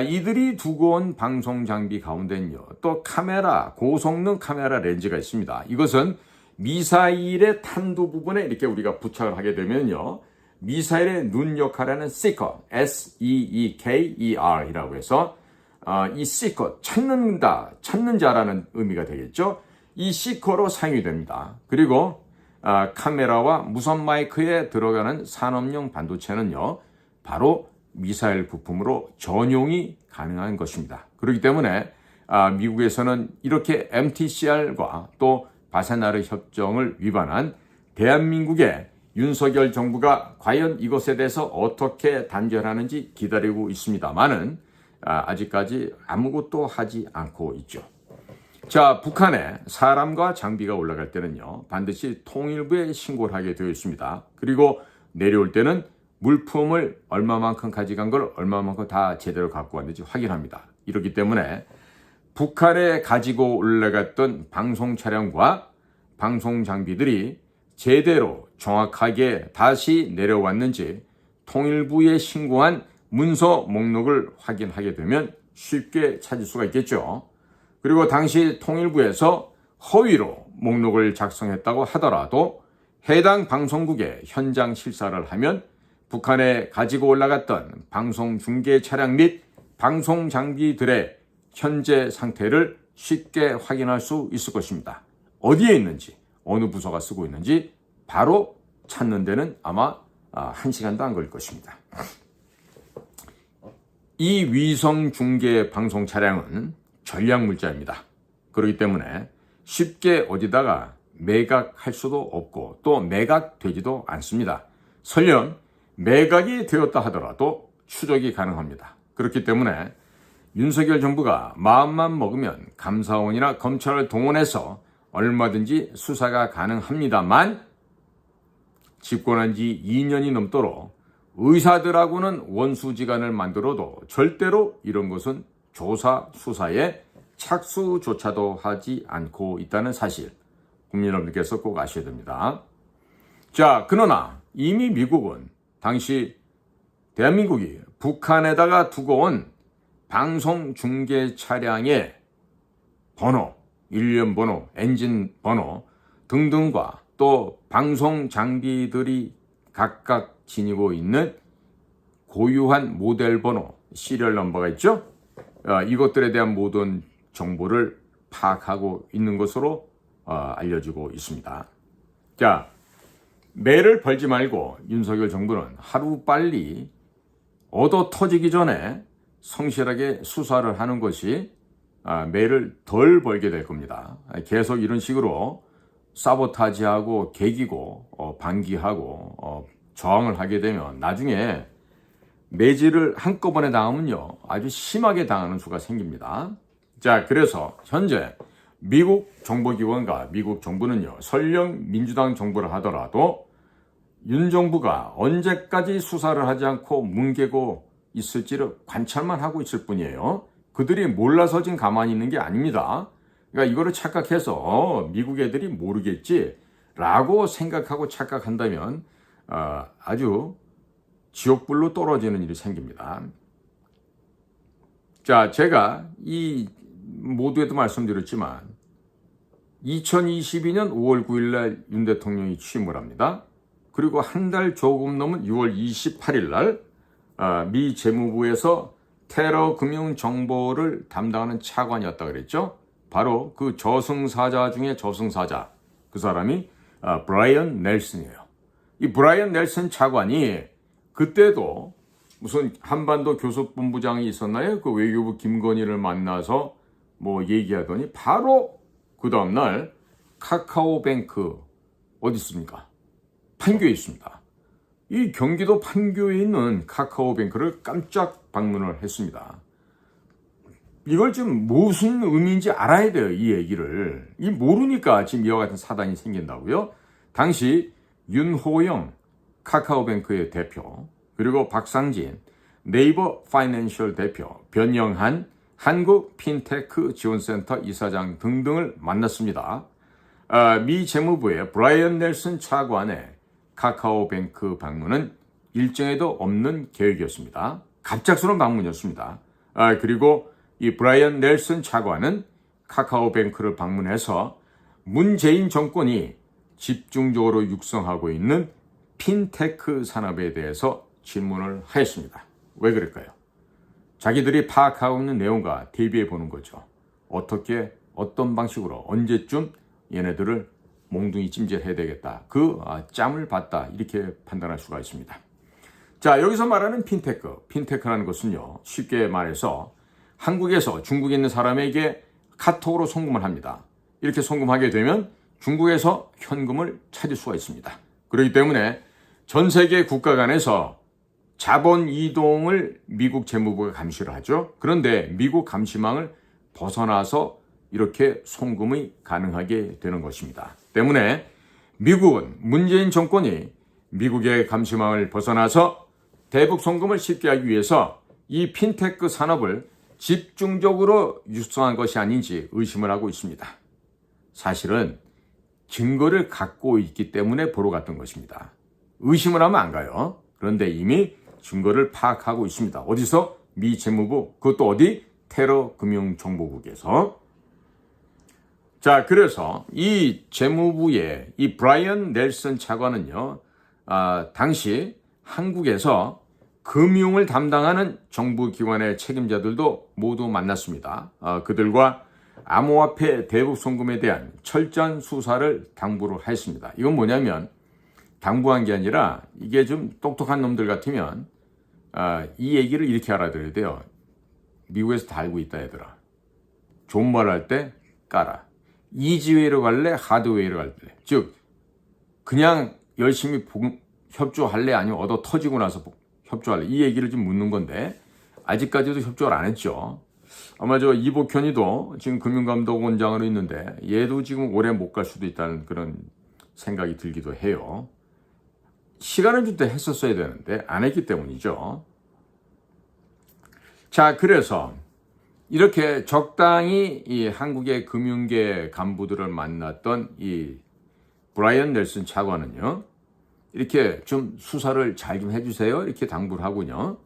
이들이 두고 온 방송 장비 가운데는요, 또 카메라, 고성능 카메라 렌즈가 있습니다. 이것은 미사일의 탄도 부분에 이렇게 우리가 부착을 하게 되면요, 미사일의 눈 역할하는 시커, SEEKER 이라고 해서 이 시커, 찾는 자라는 의미가 되겠죠. 이 시커로 사용이 됩니다. 그리고 카메라와 무선 마이크에 들어가는 산업용 반도체는요, 바로 미사일 부품으로 전용이 가능한 것입니다. 그렇기 때문에 미국에서는 이렇게 MTCR과 또 바세나르 협정을 위반한 대한민국의 윤석열 정부가 과연 이것에 대해서 어떻게 단결하는지 기다리고 있습니다만은 아직까지 아무것도 하지 않고 있죠. 자, 북한에 사람과 장비가 올라갈 때는요, 반드시 통일부에 신고를 하게 되어 있습니다. 그리고 내려올 때는 물품을 얼마만큼 가져간 걸 얼마만큼 다 제대로 갖고 왔는지 확인합니다. 이렇기 때문에 북한에 가지고 올라갔던 방송 차량과 방송 장비들이 제대로 정확하게 다시 내려왔는지 통일부에 신고한 문서 목록을 확인하게 되면 쉽게 찾을 수가 있겠죠. 그리고 당시 통일부에서 허위로 목록을 작성했다고 하더라도 해당 방송국에 현장 실사를 하면 북한에 가지고 올라갔던 방송 중계 차량 및 방송 장비들의 현재 상태를 쉽게 확인할 수 있을 것입니다. 어디에 있는지, 어느 부서가 쓰고 있는지 바로 찾는 데는 아마 1시간도 안 걸릴 것입니다. 이 위성 중계 방송 차량은 전략물자입니다. 그렇기 때문에 쉽게 어디다가 매각할 수도 없고 또 매각되지도 않습니다. 설령 매각이 되었다 하더라도 추적이 가능합니다. 그렇기 때문에 윤석열 정부가 마음만 먹으면 감사원이나 검찰을 동원해서 얼마든지 수사가 가능합니다만 집권한 지 2년이 넘도록 의사들하고는 원수지간을 만들어도 절대로 이런 것은 조사, 수사에 착수조차도 하지 않고 있다는 사실 국민 여러분께서 꼭 아셔야 됩니다. 자, 그러나 이미 미국은 당시 대한민국이 북한에다가 두고 온 방송 중계 차량의 번호, 일련 번호, 엔진 번호 등등과 또 방송 장비들이 각각 지니고 있는 고유한 모델 번호, 시리얼 넘버가 있죠? 이것들에 대한 모든 정보를 파악하고 있는 것으로 알려지고 있습니다. 자, 매를 벌지 말고 윤석열 정부는 하루빨리 얻어 터지기 전에 성실하게 수사를 하는 것이 매를 덜 벌게 될 겁니다. 계속 이런 식으로 사보타지하고 개기고 반기하고 저항을 하게 되면 나중에 매질을 한꺼번에 당하면요, 아주 심하게 당하는 수가 생깁니다. 자, 그래서 현재 미국 정보기관과 미국 정부는요, 설령 민주당 정부를 하더라도 윤 정부가 언제까지 수사를 하지 않고 뭉개고 있을지를 관찰만 하고 있을 뿐이에요. 그들이 몰라서 지금 가만히 있는 게 아닙니다. 그러니까 이거를 착각해서 미국 애들이 모르겠지 라고 생각하고 착각한다면 아주 지옥불로 떨어지는 일이 생깁니다. 자, 제가 이 모두에도 말씀드렸지만 2022년 5월 9일 날 윤 대통령이 취임을 합니다. 그리고 한 달 조금 넘은 6월 28일 날 미 재무부에서 테러 금융 정보를 담당하는 차관이었다 그랬죠. 바로 그 저승사자 중에 저승사자, 그 사람이 브라이언 넬슨이에요. 이 브라이언 넬슨 차관이 그때도 무슨 한반도 교섭본부장이 있었나요? 그 외교부 김건희를 만나서 뭐 얘기하더니 바로 그 다음날 카카오뱅크 어디 있습니까? 판교에 있습니다. 이 경기도 판교에 있는 카카오뱅크를 깜짝 방문을 했습니다. 이걸 지금 무슨 의미인지 알아야 돼요, 이 얘기를. 이 모르니까 지금 이와 같은 사단이 생긴다고요. 당시 윤호영 카카오뱅크의 대표, 그리고 박상진 네이버 파이낸셜 대표, 변영한 한국 핀테크 지원센터 이사장 등등을 만났습니다. 미 재무부의 브라이언 넬슨 차관의 카카오뱅크 방문은 일정에도 없는 계획이었습니다. 갑작스러운 방문이었습니다. 그리고 이 브라이언 넬슨 차관은 카카오뱅크를 방문해서 문재인 정권이 집중적으로 육성하고 있는 핀테크 산업에 대해서 질문을 하였습니다. 왜 그럴까요? 자기들이 파악하고 있는 내용과 대비해 보는 거죠. 어떻게, 어떤 방식으로, 언제쯤 얘네들을 몽둥이 찜질해야 되겠다. 그 짬을 봤다. 이렇게 판단할 수가 있습니다. 자, 여기서 말하는 핀테크라는 것은요, 쉽게 말해서 한국에서 중국에 있는 사람에게 카톡으로 송금을 합니다. 이렇게 송금하게 되면 중국에서 현금을 찾을 수가 있습니다. 그렇기 때문에 전 세계 국가 간에서 자본 이동을 미국 재무부가 감시를 하죠. 그런데 미국 감시망을 벗어나서 이렇게 송금이 가능하게 되는 것입니다. 때문에 미국은 문재인 정권이 미국의 감시망을 벗어나서 대북 송금을 쉽게 하기 위해서 이 핀테크 산업을 집중적으로 육성한 것이 아닌지 의심을 하고 있습니다. 사실은 증거를 갖고 있기 때문에 보러 갔던 것입니다. 의심을 하면 안 가요. 그런데 이미 증거를 파악하고 있습니다. 어디서? 미 재무부, 그것도 어디? 테러 금융정보국에서. 자, 그래서 이 재무부의 이 브라이언 넬슨 차관은요, 당시 한국에서 금융을 담당하는 정부기관의 책임자들도 모두 만났습니다. 그들과 암호화폐 대북 송금에 대한 철저한 수사를 당부를 했습니다. 이건 뭐냐면 당부한 게 아니라 이게 좀 똑똑한 놈들 같으면 이 얘기를 이렇게 알아들어야 돼요. 미국에서 다 알고 있다 얘들아. 좋은 말 할 때 깔아. 이지웨이로 갈래? 하드웨이로 갈래? 즉 그냥 열심히 협조할래? 아니면 얻어 터지고 나서 협조할래? 이 얘기를 좀 묻는 건데 아직까지도 협조를 안 했죠. 아마 저 이복현이도 지금 금융감독원장으로 있는데 얘도 지금 오래 못 갈 수도 있다는 그런 생각이 들기도 해요. 시간을 줄 때 했었어야 되는데 안 했기 때문이죠. 자, 그래서 이렇게 적당히 이 한국의 금융계 간부들을 만났던 이 브라이언 넬슨 차관은요, 이렇게 좀 수사를 잘 좀 해주세요. 이렇게 당부를 하군요.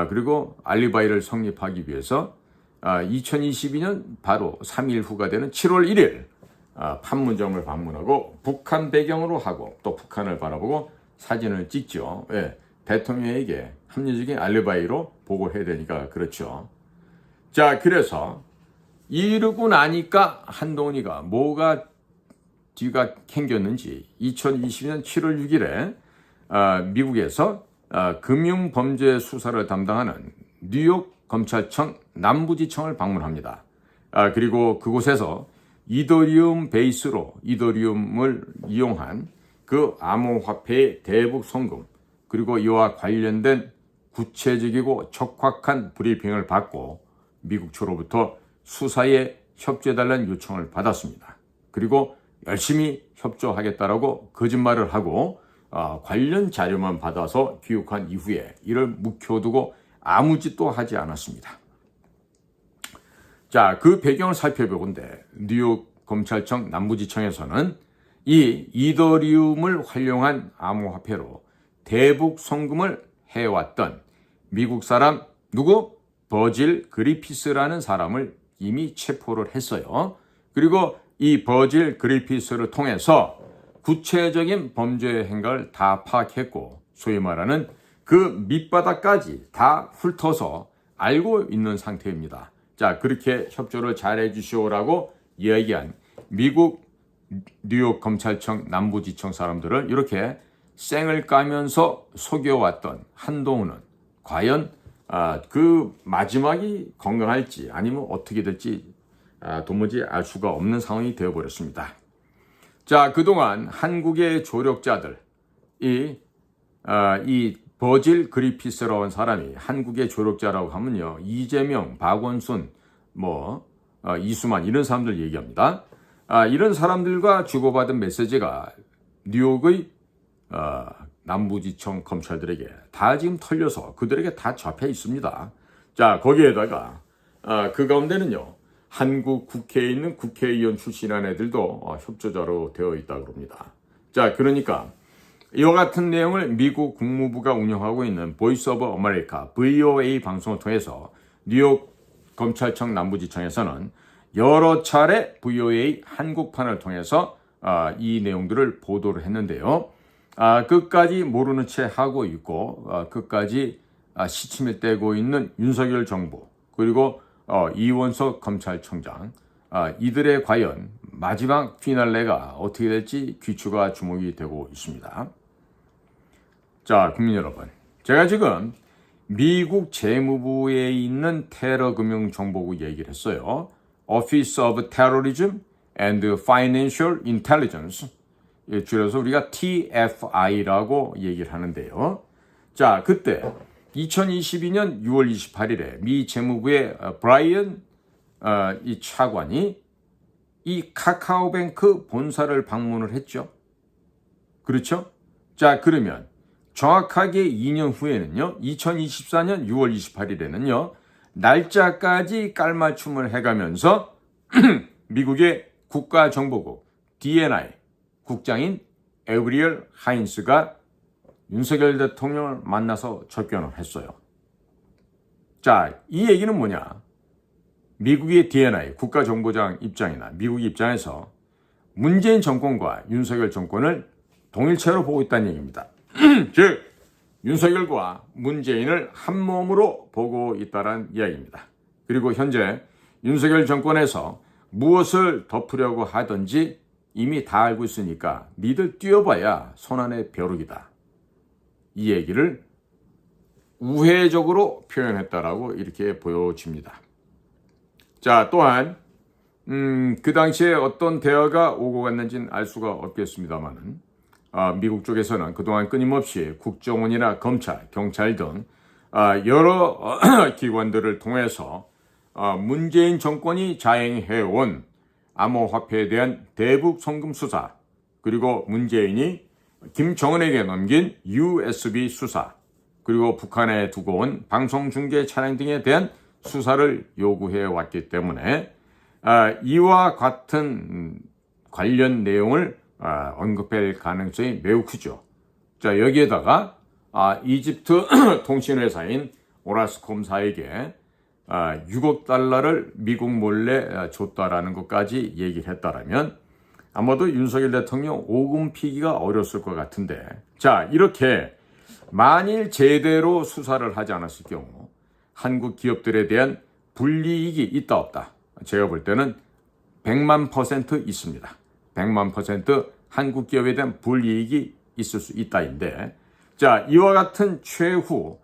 그리고 알리바이를 성립하기 위해서 2022년 바로 3일 후가 되는 7월 1일 판문점을 방문하고 북한 배경으로 하고 또 북한을 바라보고 사진을 찍죠. 예, 대통령에게 합리적인 알리바이로 보고를 해야 되니까 그렇죠. 자, 그래서 이러고 나니까 한동훈이가 뭐가 뒤가 캥겼는지 2020년 7월 6일에 미국에서 금융범죄 수사를 담당하는 뉴욕 검찰청 남부지청을 방문합니다. 그리고 그곳에서 이더리움 베이스로 이더리움을 이용한 그 암호화폐의 대북 송금 그리고 이와 관련된 구체적이고 적확한 브리핑을 받고 미국 측으로부터 수사에 협조해달라는 요청을 받았습니다. 그리고 열심히 협조하겠다라고 거짓말을 하고 관련 자료만 받아서 귀국한 이후에 이를 묵혀두고 아무 짓도 하지 않았습니다. 자, 그 배경을 살펴보건대 뉴욕 검찰청 남부지청에서는 이 이더리움을 활용한 암호화폐로 대북 송금을 해왔던 미국 사람 누구? 버질 그리피스라는 사람을 이미 체포를 했어요. 그리고 이 버질 그리피스를 통해서 구체적인 범죄 행각을 다 파악했고 소위 말하는 그 밑바닥까지 다 훑어서 알고 있는 상태입니다. 자, 그렇게 협조를 잘해 주시오라고 이야기한 미국 뉴욕 검찰청 남부지청 사람들을 이렇게 쌩을 까면서 속여왔던 한동훈은 과연 그 마지막이 건강할지 아니면 어떻게 될지 도무지 알 수가 없는 상황이 되어버렸습니다. 자, 그동안 한국의 조력자들, 이 버질 그리피스라고 하는 사람이 한국의 조력자라고 하면요, 이재명, 박원순, 이수만 이런 사람들 얘기합니다. 이런 사람들과 주고받은 메시지가 뉴욕의 남부지청 검찰들에게 다 지금 털려서 그들에게 다 잡혀 있습니다. 자, 거기에다가 그 가운데는요, 한국 국회에 있는 국회의원 출신한 애들도 협조자로 되어 있다고 합니다. 자, 그러니까 이와 같은 내용을 미국 국무부가 운영하고 있는 보이스 오브 아메리카 VOA 방송을 통해서 뉴욕 검찰청 남부지청에서는 여러 차례 VOA 한국판을 통해서 이 내용들을 보도를 했는데요. 끝까지 모르는 채 하고 있고 끝까지 시침을 떼고 있는 윤석열 정부 그리고 이원석 검찰청장 이들의 과연 마지막 피날레가 어떻게 될지 귀추가 주목이 되고 있습니다. 자, 국민 여러분, 제가 지금 미국 재무부에 있는 테러 금융 정보국 얘기를 했어요. Office of Terrorism and Financial Intelligence, 줄여서 우리가 TFI라고 얘기를 하는데요. 자, 그때 2022년 6월 28일에 미 재무부의 브라이언 이 차관이 이 카카오뱅크 본사를 방문을 했죠. 그렇죠? 자, 그러면 정확하게 2년 후에는요, 2024년 6월 28일에는요, 날짜까지 깔맞춤을 해가면서 미국의 국가정보국 DNI 국장인 에브리얼 하인스가 윤석열 대통령을 만나서 접견을 했어요. 자, 이 얘기는 뭐냐? 미국의 DNI 국가정보장 입장이나 미국 입장에서 문재인 정권과 윤석열 정권을 동일체로 보고 있다는 얘기입니다. 즉 윤석열과 문재인을 한 몸으로 보고 있다는 이야기입니다. 그리고 현재 윤석열 정권에서 무엇을 덮으려고 하든지 이미 다 알고 있으니까 니들 뛰어봐야 손안의 벼룩이다. 이 얘기를 우회적으로 표현했다라고 이렇게 보여집니다. 자, 또한 그 당시에 어떤 대화가 오고 갔는지는 알 수가 없겠습니다만은 미국 쪽에서는 그동안 끊임없이 국정원이나 검찰, 경찰 등 여러 기관들을 통해서 문재인 정권이 자행해온 암호화폐에 대한 대북 송금 수사, 그리고 문재인이 김정은에게 넘긴 USB 수사, 그리고 북한에 두고 온 방송중계 차량 등에 대한 수사를 요구해 왔기 때문에 이와 같은 관련 내용을 언급할 가능성이 매우 크죠. 자, 여기에다가 이집트 통신회사인 오라스콤사에게 6억 달러를 미국 몰래 줬다라는 것까지 얘기를 했다라면 아마도 윤석열 대통령 오금 피기가 어려웠을 것 같은데, 자, 이렇게 만일 제대로 수사를 하지 않았을 경우 한국 기업들에 대한 불이익이 있다 없다? 제가 볼 때는 100만% 있습니다. 100만% 한국 기업에 대한 불이익이 있을 수 있다인데, 자, 이와 같은 최후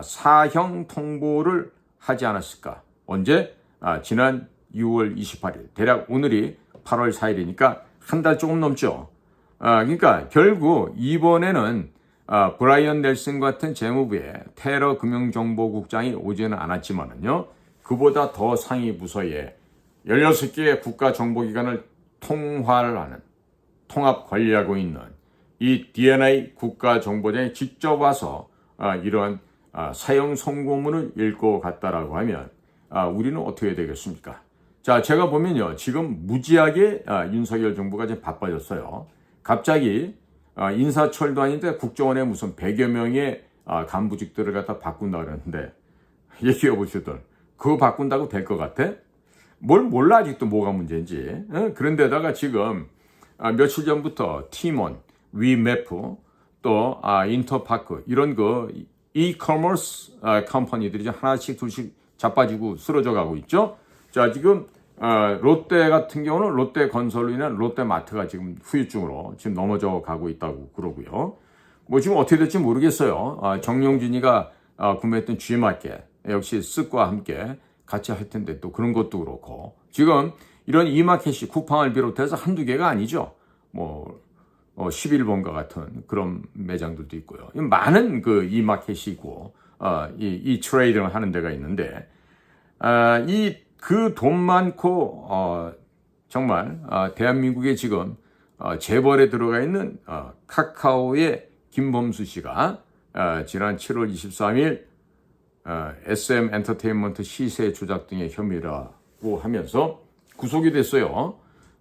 사형 통보를 하지 않았을까? 언제? 지난 6월 28일. 대략 오늘이 8월 4일이니까 한 달 조금 넘죠. 그러니까 결국 이번에는 브라이언 넬슨 같은 재무부의 테러 금융정보국장이 오지는 않았지만은요, 그보다 더 상위 부서에 16개의 국가정보기관을 통합 관리하고 있는 이 DNA 국가정보장이 직접 와서 이런 사형 선고문을 읽고 갔다라고 하면 우리는 어떻게 해야 되겠습니까? 자, 제가 보면요, 지금 무지하게 윤석열 정부가 이제 바빠졌어요. 갑자기 인사철도 아닌데 국정원에 무슨 100여 명의 간부직들을 갖다 바꾼다 그러는데, 얘기해 보시들 그거 바꾼다고 될 것 같아? 뭘 몰라 아직도 뭐가 문제인지. 그런데다가 지금 며칠 전부터 티몬, 위메프, 또 인터파크 이런 그 이커머스 컴퍼니들이 하나씩 둘씩 자빠지고 쓰러져 가고 있죠. 자, 지금 롯데 같은 경우는 롯데건설로 인한 롯데마트가 지금 후유증으로 지금 넘어져 가고 있다고 그러고요. 뭐 지금 어떻게 될지 모르겠어요. 정용진이가 구매했던 G마켓 역시 쓱과 함께 같이 할 텐데 또 그런 것도 그렇고, 지금 이런 이마켓이 쿠팡을 비롯해서 한두 개가 아니죠. 뭐 11번가 같은 그런 매장들도 있고요. 많은 그 이마켓이 있고 이 트레이딩을 하는 데가 있는데, 그 돈 많고 정말 대한민국에 지금 재벌에 들어가 있는 카카오의 김범수 씨가 지난 7월 23일 SM 엔터테인먼트 시세 조작 등의 혐의라고 하면서 구속이 됐어요.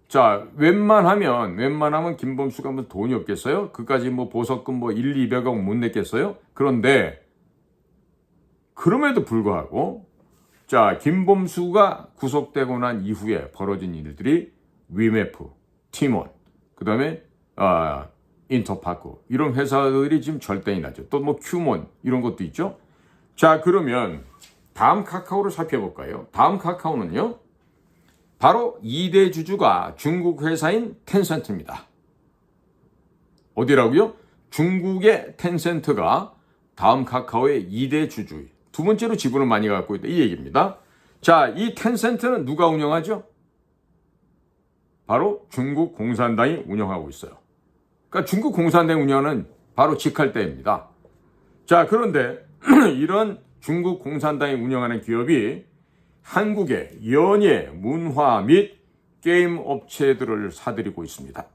자, 웬만하면 김범수가 뭐 돈이 없겠어요? 그까지 뭐 보석금 뭐 1, 200억 못 냈겠어요? 그런데 그럼에도 불구하고, 자, 김범수가 구속되고 난 이후에 벌어진 일들이 위메프, 티몬, 그 다음에 인터파크 이런 회사들이 지금 절단이 나죠. 또 뭐 큐몬 이런 것도 있죠. 자, 그러면 다음 카카오를 살펴볼까요? 다음 카카오는요, 바로 2대 주주가 중국 회사인 텐센트입니다. 어디라고요? 중국의 텐센트가 다음 카카오의 2대 주주, 두 번째로 지분을 많이 갖고 있다, 이 얘기입니다. 자, 이 텐센트는 누가 운영하죠? 바로 중국 공산당이 운영하고 있어요. 그러니까 중국 공산당이 운영하는 바로 직할대입니다. 자, 그런데 이런 중국 공산당이 운영하는 기업이 한국의 연예, 문화 및 게임 업체들을 사들이고 있습니다.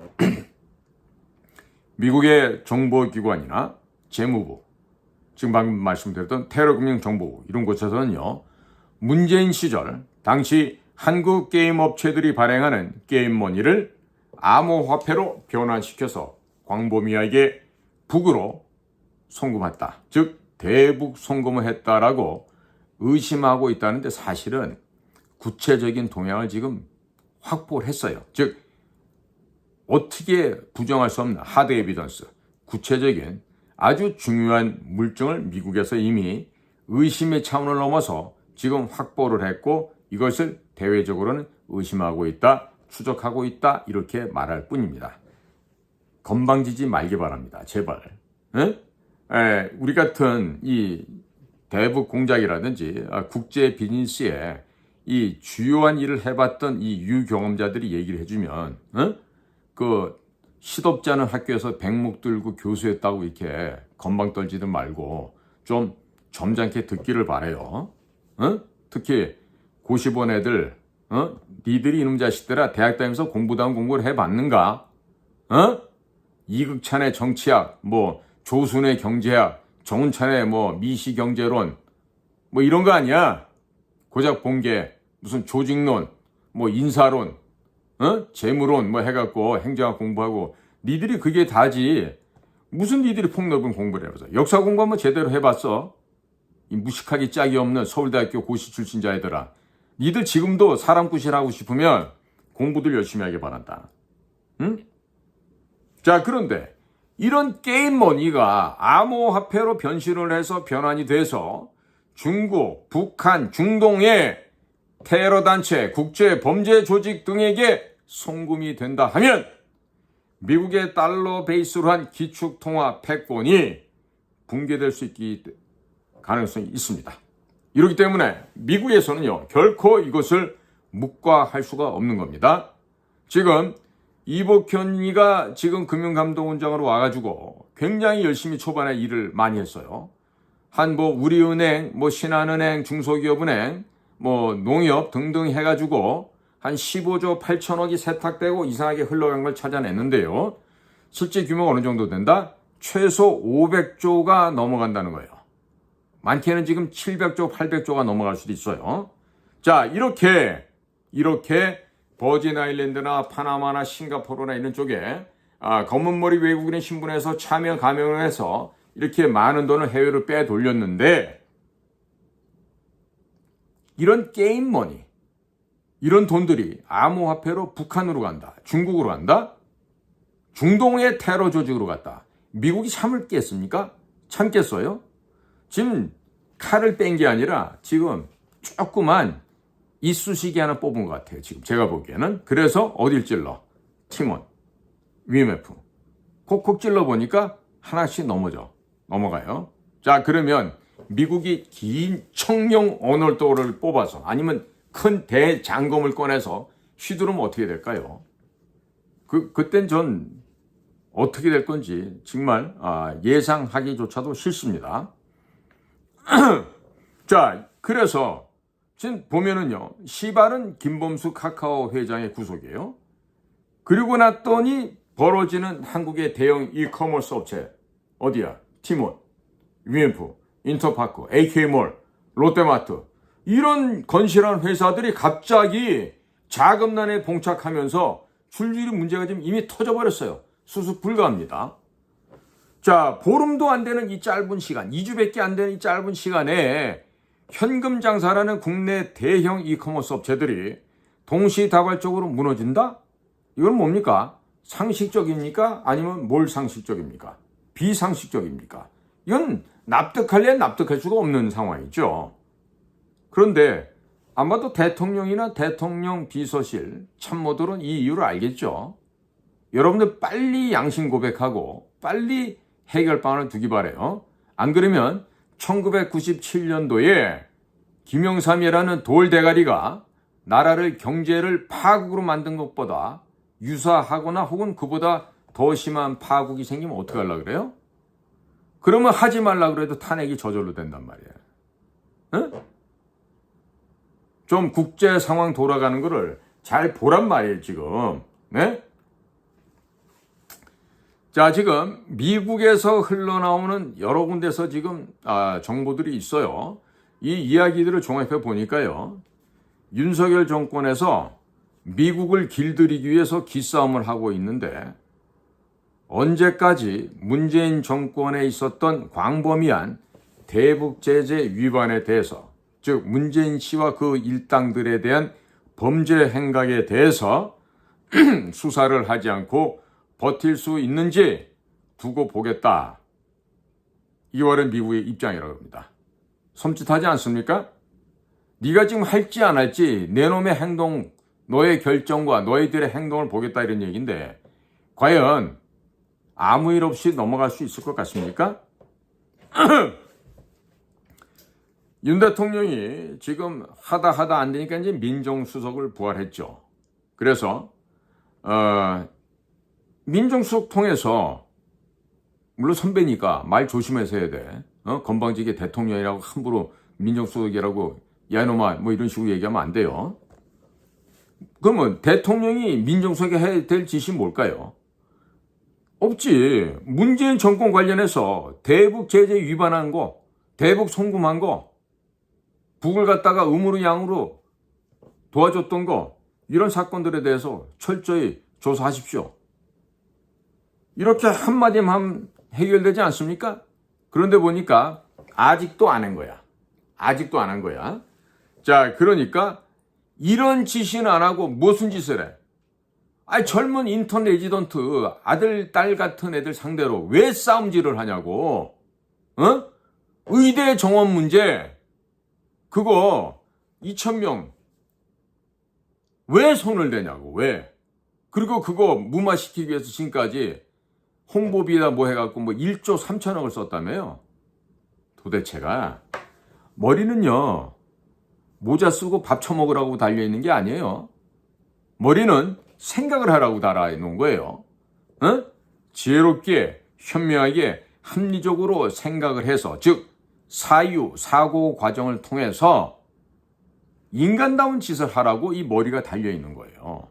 미국의 정보기관이나 재무부, 지금 방금 말씀드렸던 테러금융정보부 이런 곳에서는요, 문재인 시절 당시 한국 게임 업체들이 발행하는 게임머니를 암호화폐로 변환시켜서 광범위하게 북으로 송금했다. 즉 대북 송금을 했다라고 의심하고 있다는데, 사실은 구체적인 동향을 지금 확보를 했어요. 즉 어떻게 부정할 수 없는 하드 에비던스, 구체적인 아주 중요한 물증을 미국에서 이미 의심의 차원을 넘어서 지금 확보를 했고, 이것을 대외적으로는 의심하고 있다, 추적하고 있다, 이렇게 말할 뿐입니다. 건방지지 말기 바랍니다. 제발. 우리 같은 이 대북 공작이라든지 국제 비즈니스에 이 주요한 일을 해봤던 이 유경험자들이 얘기를 해주면, 그 시덥지 않은 학교에서 백목 들고 교수했다고 이렇게 건방 떨지들 말고 좀 점잖게 듣기를 바래요. 특히 고시본 애들, 니들이 이놈 자식들아 대학 다니면서 공부다운 공부를 해봤는가? 이극찬의 정치학, 뭐 조순의 경제학, 정운찬의 뭐 미시경제론, 뭐 이런 거 아니야? 고작 본 게 무슨 조직론, 뭐 인사론, 재무론 뭐 해갖고 행정학 공부하고, 니들이 그게 다지. 무슨 니들이 폭넓은 공부를 해봤어? 역사 공부 한번 제대로 해봤어? 이 무식하기 짝이 없는 서울대학교 고시 출신자애들아, 니들 지금도 사람 구실하고 싶으면 공부들 열심히 하길 바란다. 자, 그런데 이런 게임머니가 암호화폐로 변신을 해서 변환이 돼서 중국, 북한, 중동의 테러단체, 국제범죄 조직 등에게 송금이 된다 하면 미국의 달러 베이스로 한 기축통화 패권이 붕괴될 수 있기 가능성이 있습니다. 이렇기 때문에 미국에서는요, 결코 이것을 묵과할 수가 없는 겁니다. 지금 이복현이가 지금 금융감독원장으로 와가지고 굉장히 열심히 초반에 일을 많이 했어요. 뭐 우리은행, 뭐 신한은행, 중소기업은행, 뭐 농협 등등 해가지고 한 15조 8천억이 세탁되고 이상하게 흘러간 걸 찾아냈는데요. 실제 규모가 어느 정도 된다? 최소 500조가 넘어간다는 거예요. 많게는 지금 700조, 800조가 넘어갈 수도 있어요. 자, 이렇게 버진 아일랜드나 파나마나 싱가포르나 이런 쪽에 검은머리 외국인의 신분에서 참여 감염을 해서 이렇게 많은 돈을 해외로 빼돌렸는데, 이런 게임 머니, 이런 돈들이 암호화폐로 북한으로 간다, 중국으로 간다, 중동의 테러 조직으로 갔다. 미국이 참을겠습니까? 참겠어요? 지금 칼을 뺀 게 아니라 지금 조그만 이쑤시개 하나 뽑은 것 같아요. 지금 제가 보기에는. 그래서 어딜 찔러? 팀원, 위메프. 콕콕 찔러 보니까 하나씩 넘어가요. 자, 그러면 미국이 긴 청룡 언월도를 뽑아서 아니면 큰 대장검을 꺼내서 휘두르면 어떻게 될까요? 그땐 전 어떻게 될 건지 정말 예상하기조차도 싫습니다. 자, 그래서 지금 보면은요, 시발은 김범수 카카오 회장의 구속이에요. 그리고 났더니 벌어지는 한국의 대형 이커머스 업체, 어디야? 티몬, 위엠프, 인터파크, AK몰, 롯데마트, 이런 건실한 회사들이 갑자기 자금난에 봉착하면서 줄줄이 문제가 지금 이미 터져버렸어요. 수습 불가합니다. 자, 보름도 안 되는 이 짧은 시간, 2주밖에 안 되는 이 짧은 시간에 현금 장사라는 국내 대형 이커머스 업체들이 동시다발적으로 무너진다? 이건 뭡니까? 상식적입니까? 아니면 뭘 상식적입니까? 비상식적입니까? 이건 납득할래 납득할 수가 없는 상황이죠. 그런데 아마도 대통령이나 대통령 비서실 참모들은 이 이유를 알겠죠. 여러분들 빨리 양심 고백하고 빨리 해결방안을 두기 바래요. 안 그러면 1997년도에 김영삼이라는 돌대가리가 나라를 경제를 파국으로 만든 것보다 유사하거나 혹은 그보다 더 심한 파국이 생기면 어떡하려고 그래요? 그러면 하지 말라 그래도 탄핵이 저절로 된단 말이에요. 응? 좀 국제 상황 돌아가는 거를 잘 보란 말이에요, 지금. 네? 자, 지금 미국에서 흘러나오는 여러 군데서 지금 정보들이 있어요. 이 이야기들을 종합해 보니까요, 윤석열 정권에서 미국을 길들이기 위해서 기싸움을 하고 있는데, 언제까지 문재인 정권에 있었던 광범위한 대북 제재 위반에 대해서, 즉 문재인 씨와 그 일당들에 대한 범죄 행각에 대해서 수사를 하지 않고 버틸 수 있는지 두고 보겠다. 이월은 미국의 입장이라고 합니다. 섬찟하지 않습니까? 네가 지금 할지 안 할지 내 놈의 행동, 너의 결정과 너희들의 행동을 보겠다, 이런 얘기인데 과연 아무 일 없이 넘어갈 수 있을 것 같습니까? 윤 대통령이 지금 하다 안 되니까 이제 민정수석을 부활했죠. 그래서 민정수석 통해서, 물론 선배니까 말 조심해서 해야 돼. 건방지게 대통령이라고 함부로 민정수석이라고 야 이놈아 뭐 이런 식으로 얘기하면 안 돼요. 그러면 대통령이 민정수석이 해야 될 짓이 뭘까요? 없지. 문재인 정권 관련해서 대북 제재 위반한 거, 대북 송금한 거, 북을 갖다가 음으로 양으로 도와줬던 거, 이런 사건들에 대해서 철저히 조사하십시오. 이렇게 한마디만 하면 해결되지 않습니까? 그런데 보니까 아직도 안 한 거야. 아직도 안 한 거야. 자, 그러니까 이런 짓은 안 하고 무슨 짓을 해? 젊은 인턴 레지던트 아들, 딸 같은 애들 상대로 왜 싸움질을 하냐고. 의대 정원 문제, 그거 2,000명 왜 손을 대냐고. 왜? 그리고 그거 무마시키기 위해서 지금까지 홍보비나 뭐 해갖고 1조 3천억을 썼다며요. 도대체가 머리는요, 모자 쓰고 밥 처먹으라고 달려있는 게 아니에요. 머리는 생각을 하라고 달아 놓은 거예요. 어? 지혜롭게, 현명하게, 합리적으로 생각을 해서, 즉 사유, 사고 과정을 통해서 인간다운 짓을 하라고 이 머리가 달려있는 거예요.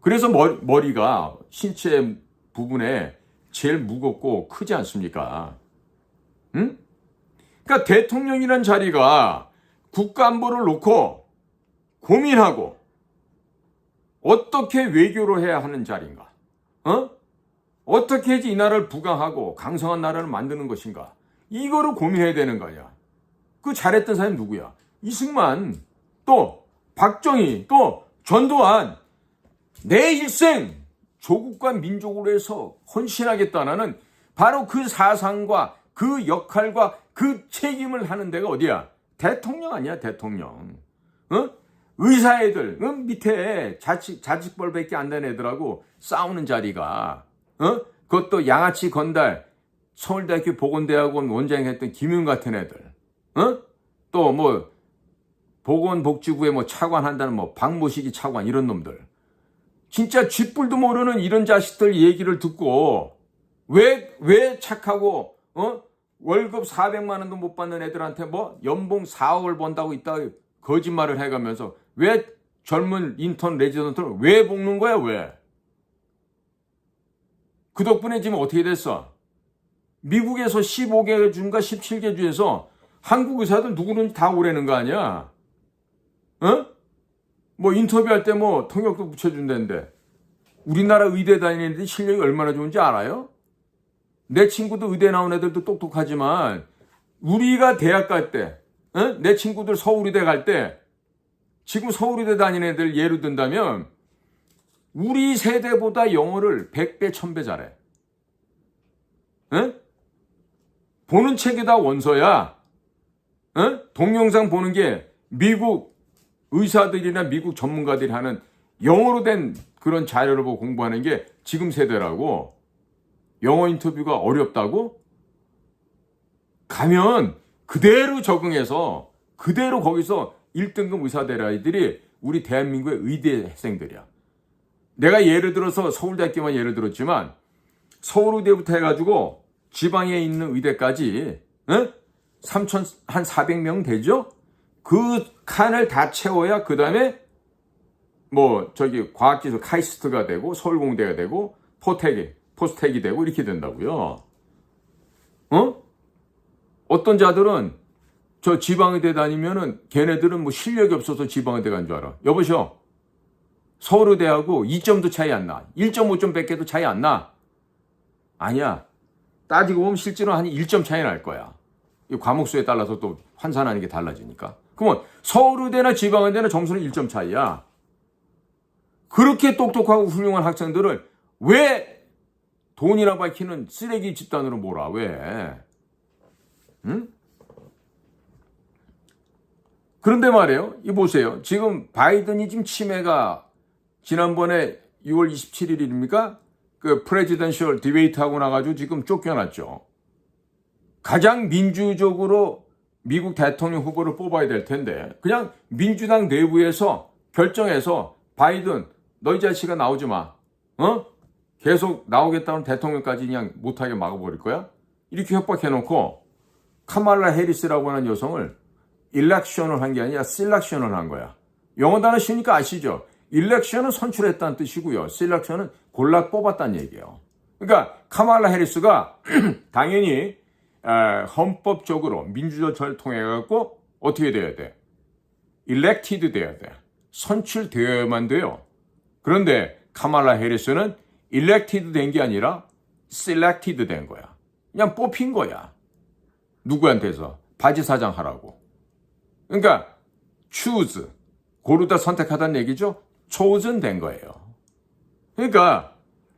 그래서 머리가 신체 부분에 제일 무겁고 크지 않습니까? 응? 그러니까 대통령이란 자리가 국가안보를 놓고 고민하고 어떻게 외교를 해야 하는 자리인가? 어떻게 해야지 이 나라를 부강하고 강성한 나라를 만드는 것인가? 이거를 고민해야 되는 거 아니야. 그 잘했던 사람이 누구야? 이승만, 또 박정희, 또 전두환. 내 일생 조국과 민족으로 해서 헌신하겠다는 바로 그 사상과 그 역할과 그 책임을 하는 데가 어디야? 대통령 아니야, 대통령. 의사 애들, 밑에 자직벌밖에 안 된 애들하고 싸우는 자리가, 그것도 양아치 건달, 서울대학교 보건대학원 원장이 했던 김윤 같은 애들, 또 뭐, 보건복지부에 뭐 차관한다는 뭐 박모식이 차관 이런 놈들. 진짜 쥐뿔도 모르는 이런 자식들 얘기를 듣고, 왜 착하고, 월급 400만 원도 못 받는 애들한테 뭐 연봉 4억을 번다고 있다 거짓말을 해가면서 왜 젊은 인턴 레지던트를 왜 볶는 거야, 왜? 그 덕분에 지금 어떻게 됐어? 미국에서 15개 주인가 17개 주에서 한국 의사들 누구든지 다 오라는 거 아니야? 뭐 인터뷰할 때 뭐 통역도 붙여준다는데 우리나라 의대 다니는 애들이 실력이 얼마나 좋은지 알아요? 내 친구도 의대 나온 애들도 똑똑하지만 우리가 대학 갈 때, 내 친구들 서울의대 갈 때 지금 서울의대 다니는 애들 예를 든다면 우리 세대보다 영어를 100배, 1000배 잘해. 보는 책이 다 원서야. 동영상 보는 게 미국 의사들이나 미국 전문가들이 하는 영어로 된 그런 자료를 보고 공부하는 게 지금 세대라고. 영어 인터뷰가 어렵다고? 가면 그대로 적응해서 그대로 거기서 1등급 의사 될 아이들이 우리 대한민국의 의대생들이야. 내가 예를 들어서 서울대학교만 예를 들었지만 서울의대부터 해가지고 지방에 있는 의대까지 3,400명 되죠? 그 칸을 다 채워야 그 다음에 뭐 저기 과학기술 카이스트가 되고 서울공대가 되고 포스텍이 되고 이렇게 된다고요. 어떤 자들은 저 지방의대 다니면은 걔네들은 뭐 실력이 없어서 지방의대 간 줄 알아. 여보시오. 서울의대하고 2점도 차이 안 나. 1.5점 밖에도 차이 안 나. 아니야. 따지고 보면 실제로 한 1점 차이 날 거야. 이 과목수에 따라서 또 환산하는 게 달라지니까. 그러면 서울의대나 지방의대나 점수는 1점 차이야. 그렇게 똑똑하고 훌륭한 학생들을 왜 돈이라 밝히는 쓰레기 집단으로 몰아? 왜? 그런데 말이에요. 이 보세요. 지금 바이든이 지금 치매가 지난번에 6월 27일입니까? 그 프레지던셜 디베이트 하고 나가지고 지금 쫓겨났죠. 가장 민주적으로 미국 대통령 후보를 뽑아야 될 텐데 그냥 민주당 내부에서 결정해서 바이든 너희 자식아 나오지 마. 계속 나오겠다는 대통령까지 그냥 못하게 막아버릴 거야? 이렇게 협박해놓고 카말라 해리스라고 하는 여성을 일렉션을 한 게 아니라 셀렉션을 한 거야. 영어 단어 쉬우니까 아시죠? 일렉션은 선출했다는 뜻이고요. 셀렉션은 골라 뽑았다는 얘기예요. 그러니까 카말라 해리스가 당연히 헌법적으로 민주절차를 통해 갖고 어떻게 돼야 돼? elected 돼야 돼. 선출되어야만 돼요. 그런데 카말라 해리스는 elected 된 게 아니라 selected 된 거야. 그냥 뽑힌 거야. 누구한테서? 바지 사장 하라고. 그러니까 choose, 고르다 선택하다는 얘기죠. chosen 된 거예요. 그러니까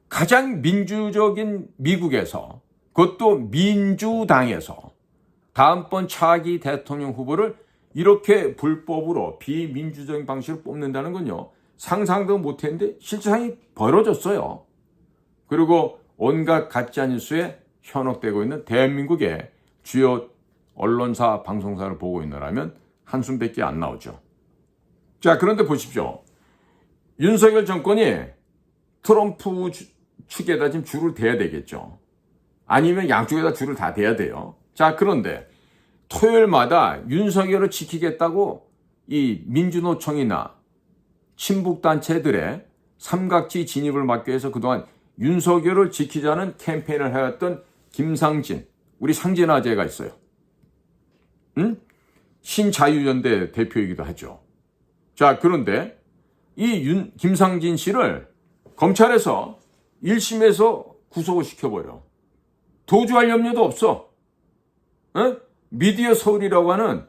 가장 민주적인 미국에서 그것도 민주당에서 다음번 차기 대통령 후보를 이렇게 불법으로 비민주적인 방식으로 뽑는다는 건요. 상상도 못했는데 실제상이 벌어졌어요. 그리고 온갖 가짜뉴스에 현혹되고 있는 대한민국의 주요 언론사, 방송사를 보고 있느라면 한숨밖에 안 나오죠. 자, 그런데 보십시오. 윤석열 정권이 트럼프 측에다 지금 줄을 대야 되겠죠. 아니면 양쪽에다 줄을 다 대야 돼요. 자, 그런데 토요일마다 윤석열을 지키겠다고 이 민주노총이나 친북단체들의 삼각지 진입을 막기 위해서 그동안 윤석열을 지키자는 캠페인을 해왔던 김상진, 우리 상진아재가 있어요. 응? 신자유연대 대표이기도 하죠. 자, 그런데 이 김상진 씨를 검찰에서 1심에서 구속을 시켜버려. 도주할 염려도 없어. 응? 미디어 서울이라고 하는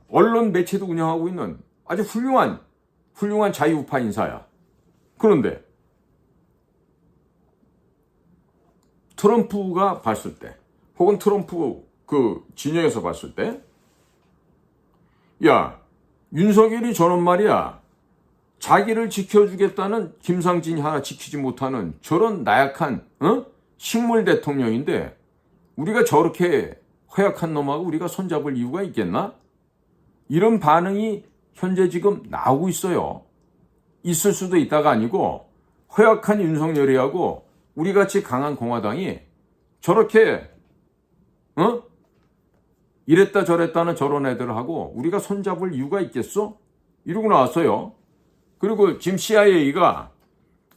언론 매체도 운영하고 있는 아주 훌륭한 자유우파 인사야. 그런데 트럼프가 봤을 때, 혹은 트럼프 그 진영에서 봤을 때, 야, 윤석열이 저런 말이야, 자기를 지켜주겠다는 김상진이 하나 지키지 못하는 저런 나약한 식물 대통령인데 우리가 저렇게 허약한 놈하고 우리가 손잡을 이유가 있겠나? 이런 반응이 현재 지금 나오고 있어요. 있을 수도 있다가 아니고 허약한 윤석열이하고 우리같이 강한 공화당이 저렇게 이랬다 저랬다는 저런 애들하고 우리가 손잡을 이유가 있겠어? 이러고 나왔어요. 그리고 지금 CIA가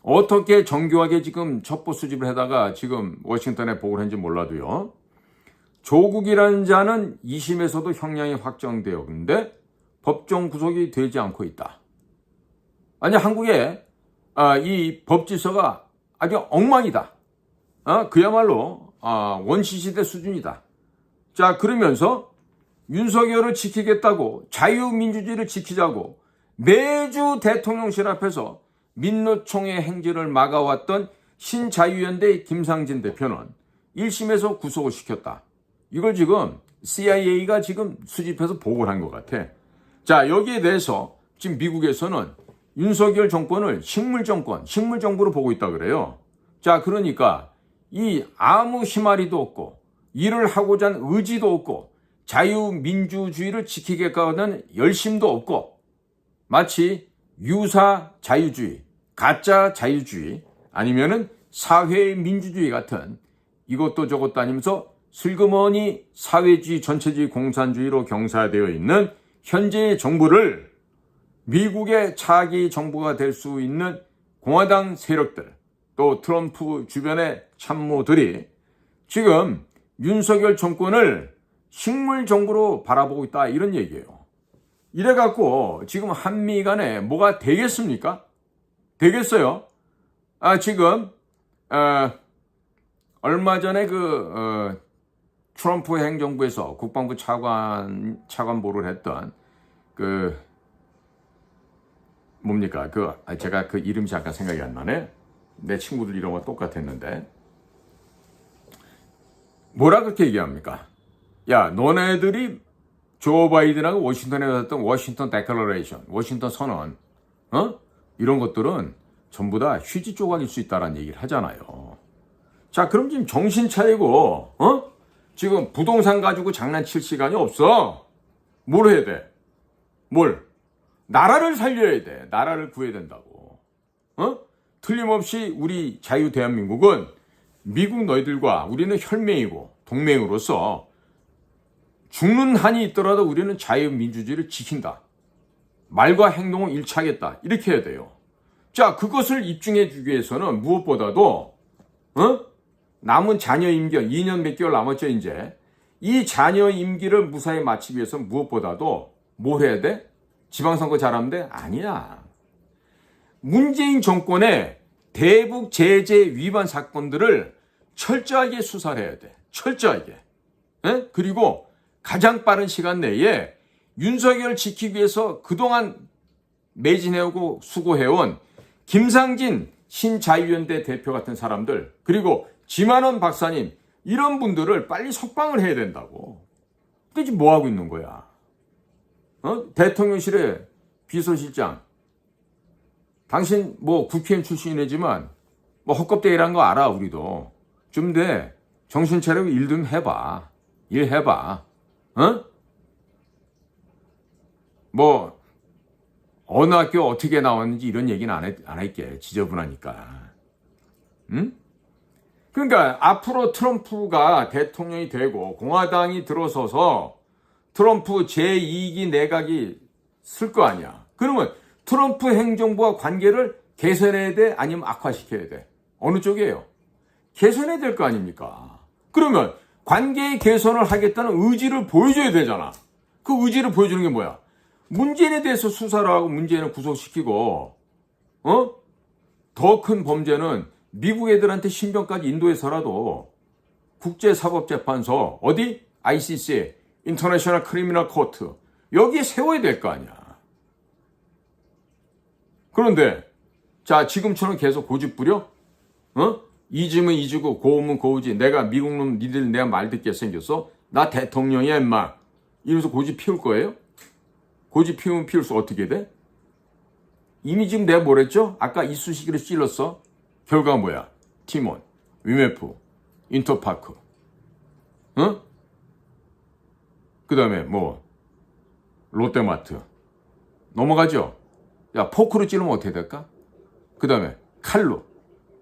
어떻게 정교하게 지금 첩보 수집을 하다가 지금 워싱턴에 보고를 했는지 몰라도요. 조국이라는 자는 2심에서도 형량이 확정되어 있는데 법정 구속이 되지 않고 있다. 아니, 한국의 이 법질서가 아주 엉망이다. 그야말로 원시시대 수준이다. 자, 그러면서 윤석열을 지키겠다고, 자유민주주의를 지키자고 매주 대통령실 앞에서 민노총의 행진을 막아왔던 신자유연대 김상진 대표는 1심에서 구속을 시켰다. 이걸 지금 CIA가 지금 수집해서 보고를 한 것 같아. 자, 여기에 대해서 지금 미국에서는 윤석열 정권을 식물정부로 보고 있다 그래요. 자, 그러니까 이 아무 희마리도 없고 일을 하고자 하는 의지도 없고 자유민주주의를 지키겠다는 열심도 없고 마치 유사 자유주의, 가짜 자유주의 아니면은 사회 민주주의 같은 이것도 저것도 아니면서 슬그머니 사회주의, 전체주의, 공산주의로 경사되어 있는 현재의 정부를 미국의 차기 정부가 될 수 있는 공화당 세력들, 또 트럼프 주변의 참모들이 지금 윤석열 정권을 식물정부로 바라보고 있다, 이런 얘기예요. 이래갖고 지금 한미 간에 뭐가 되겠습니까? 되겠어요? 지금 얼마 전에 트럼프 행정부에서 국방부 차관보를 했던 뭡니까? 제가 그 이름이 잠깐 생각이 안 나네. 내 친구들 이름과 똑같았는데. 뭐라 그렇게 얘기합니까? 야, 너네들이 조 바이든하고 워싱턴에 갔던 워싱턴 데클러레이션, 워싱턴 선언, 이런 것들은 전부 다 휴지 조각일 수 있다라는 얘기를 하잖아요. 자, 그럼 지금 정신 차리고, 지금 부동산 가지고 장난칠 시간이 없어. 뭘 해야 돼? 나라를 살려야 돼. 나라를 구해야 된다고. 틀림없이 우리 자유 대한민국은 미국 너희들과 우리는 혈맹이고 동맹으로서 죽는 한이 있더라도 우리는 자유민주주의를 지킨다. 말과 행동을 일치하겠다. 이렇게 해야 돼요. 자, 그것을 입증해 주기 위해서는 무엇보다도 남은 자녀 임기 2년 몇 개월 남았죠, 이제. 이 자녀 임기를 무사히 마치기 위해서 무엇보다도 뭘 해야 돼? 지방선거 잘하면 돼? 아니야. 문재인 정권의 대북 제재 위반 사건들을 철저하게 수사를 해야 돼. 철저하게. 그리고 가장 빠른 시간 내에 윤석열을 지키기 위해서 그동안 매진해오고 수고해온 김상진 신자유연대 대표 같은 사람들, 그리고 지만원 박사님, 이런 분들을 빨리 석방을 해야 된다고. 근데 지금 뭐 하고 있는 거야? 대통령실의 비서실장, 당신 뭐 국회의원 출신이지만 뭐 헛겁대기라는 거 알아, 우리도. 좀 돼. 정신 차리고 일 좀 해봐. 일해봐. 뭐 어느 학교 어떻게 나왔는지 이런 얘기는 안 할게. 지저분하니까. 그러니까 앞으로 트럼프가 대통령이 되고 공화당이 들어서서 트럼프 제2기 내각이 쓸 거 아니야. 그러면 트럼프 행정부와 관계를 개선해야 돼? 아니면 악화시켜야 돼? 어느 쪽이에요? 개선해야 될 거 아닙니까? 그러면 관계 개선을 하겠다는 의지를 보여줘야 되잖아. 그 의지를 보여주는 게 뭐야? 문재인에 대해서 수사를 하고 문재인을 구속시키고 더 큰 범죄는 미국 애들한테 신병까지 인도해서라도 국제사법재판소 어디? ICC, 인터내셔널 크리미널 코트 여기에 세워야 될 거 아니야. 그런데 자 지금처럼 계속 고집 부려? 이지면 이지고 고우면 고우지. 내가 미국 놈 니들 내가 말 듣게 생겼어? 나 대통령이야 임마. 이러면서 고집 피울 거예요? 고집 피우면 피울수 어떻게 돼? 이미 지금 내가 뭐랬죠? 아까 이쑤시개를 찔렀어. 결과가 뭐야? 티몬, 위메프, 인터파크, 그 다음에 뭐 롯데마트 넘어가죠? 야 포크로 찌르면 어떻게 될까? 그 다음에 칼로,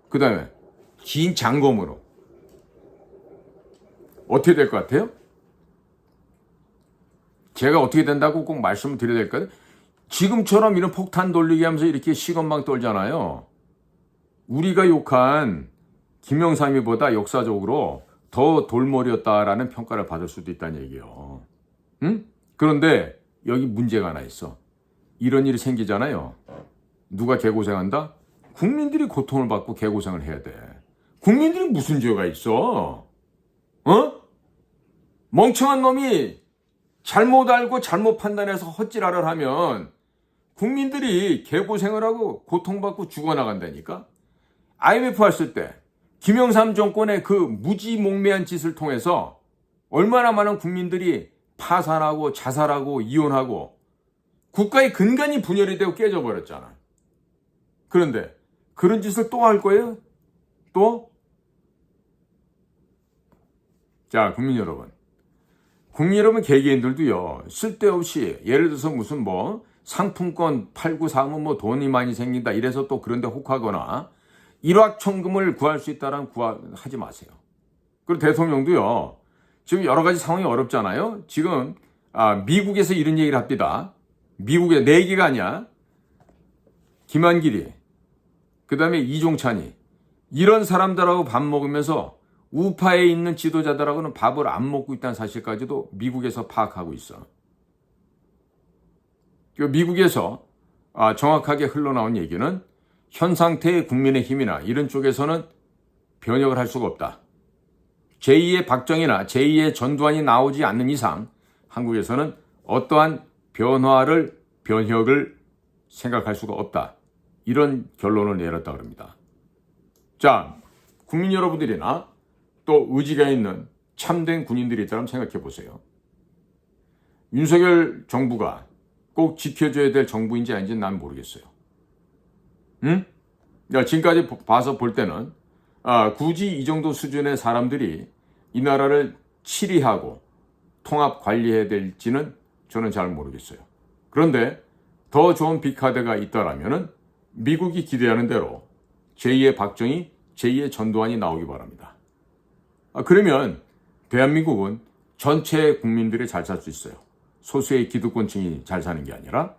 그 다음에 긴 장검으로 어떻게 될 것 같아요? 제가 어떻게 된다고 꼭 말씀을 드려야 될까요? 지금처럼 이런 폭탄 돌리기 하면서 이렇게 시건방 떨잖아요. 우리가 욕한 김영삼이보다 역사적으로 더 돌머리였다라는 평가를 받을 수도 있다는 얘기예요. 그런데 여기 문제가 하나 있어. 이런 일이 생기잖아요. 누가 개고생한다? 국민들이 고통을 받고 개고생을 해야 돼. 국민들이 무슨 죄가 있어? 멍청한 놈이 잘못 알고 잘못 판단해서 헛질하를 하면 국민들이 개고생을 하고 고통받고 죽어나간다니까? IMF 왔을 때 김영삼 정권의 그 무지몽매한 짓을 통해서 얼마나 많은 국민들이 파산하고 자살하고 이혼하고 국가의 근간이 분열이 되고 깨져버렸잖아. 그런데 그런 짓을 또 할 거예요? 또? 자, 국민 여러분. 국민 여러분 개개인들도요. 쓸데없이 예를 들어서 무슨 뭐 상품권 팔고 사면 뭐 돈이 많이 생긴다 이래서 또 그런데 혹하거나 일확천금을 구할 수 있다라는 하지 마세요. 그리고 대통령도요. 지금 여러 가지 상황이 어렵잖아요. 지금 미국에서 이런 얘기를 합니다. 미국의 내 얘기가 아니야. 김한길이 그 다음에 이종찬이 이런 사람들하고 밥 먹으면서 우파에 있는 지도자들하고는 밥을 안 먹고 있다는 사실까지도 미국에서 파악하고 있어. 미국에서 정확하게 흘러나온 얘기는 현 상태의 국민의힘이나 이런 쪽에서는 변혁을 할 수가 없다. 제2의 박정희나 제2의 전두환이 나오지 않는 이상 한국에서는 어떠한 변혁을 생각할 수가 없다. 이런 결론을 내렸다고 합니다. 자, 국민 여러분들이나 또 의지가 있는 참된 군인들이 있다면 생각해 보세요. 윤석열 정부가 꼭 지켜줘야 될 정부인지 아닌지는 난 모르겠어요. 지금까지 봐서 볼 때는 굳이 이 정도 수준의 사람들이 이 나라를 치리하고 통합 관리해야 될지는 저는 잘 모르겠어요. 그런데 더 좋은 빅카드가 있다라면은 미국이 기대하는 대로 제2의 박정희, 제2의 전두환이 나오기 바랍니다. 그러면 대한민국은 전체 국민들이 잘 살 수 있어요. 소수의 기득권층이 잘 사는 게 아니라.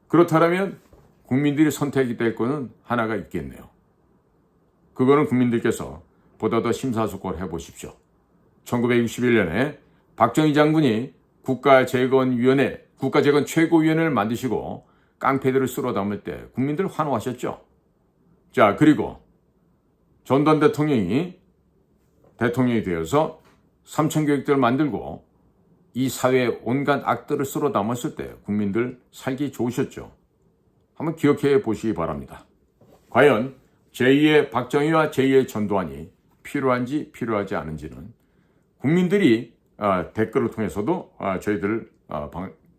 그렇다면 국민들이 선택이 될 거는 하나가 있겠네요. 그거는 국민들께서 보다 더 심사숙고를 해보십시오. 1961년에 박정희 장군이 국가재건 최고위원회를 만드시고 깡패들을 쓸어 담을 때 국민들 환호하셨죠. 자, 그리고 전두환 대통령이 되어서 삼천교육대를 만들고 이 사회의 온갖 악들을 쓸어 담았을 때 국민들 살기 좋으셨죠. 한번 기억해 보시기 바랍니다. 과연 제2의 박정희와 제2의 전두환이 필요한지 필요하지 않은지는 국민들이 댓글을 통해서도 저희들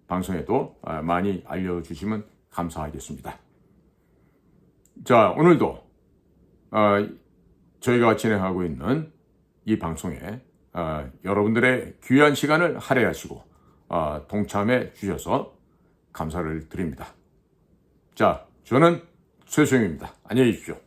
방송에도 많이 알려주시면 감사하겠습니다. 자, 오늘도 저희가 진행하고 있는 이 방송에 여러분들의 귀한 시간을 할애하시고 동참해 주셔서 감사를 드립니다. 자, 저는 최수영입니다. 안녕히 계십시오.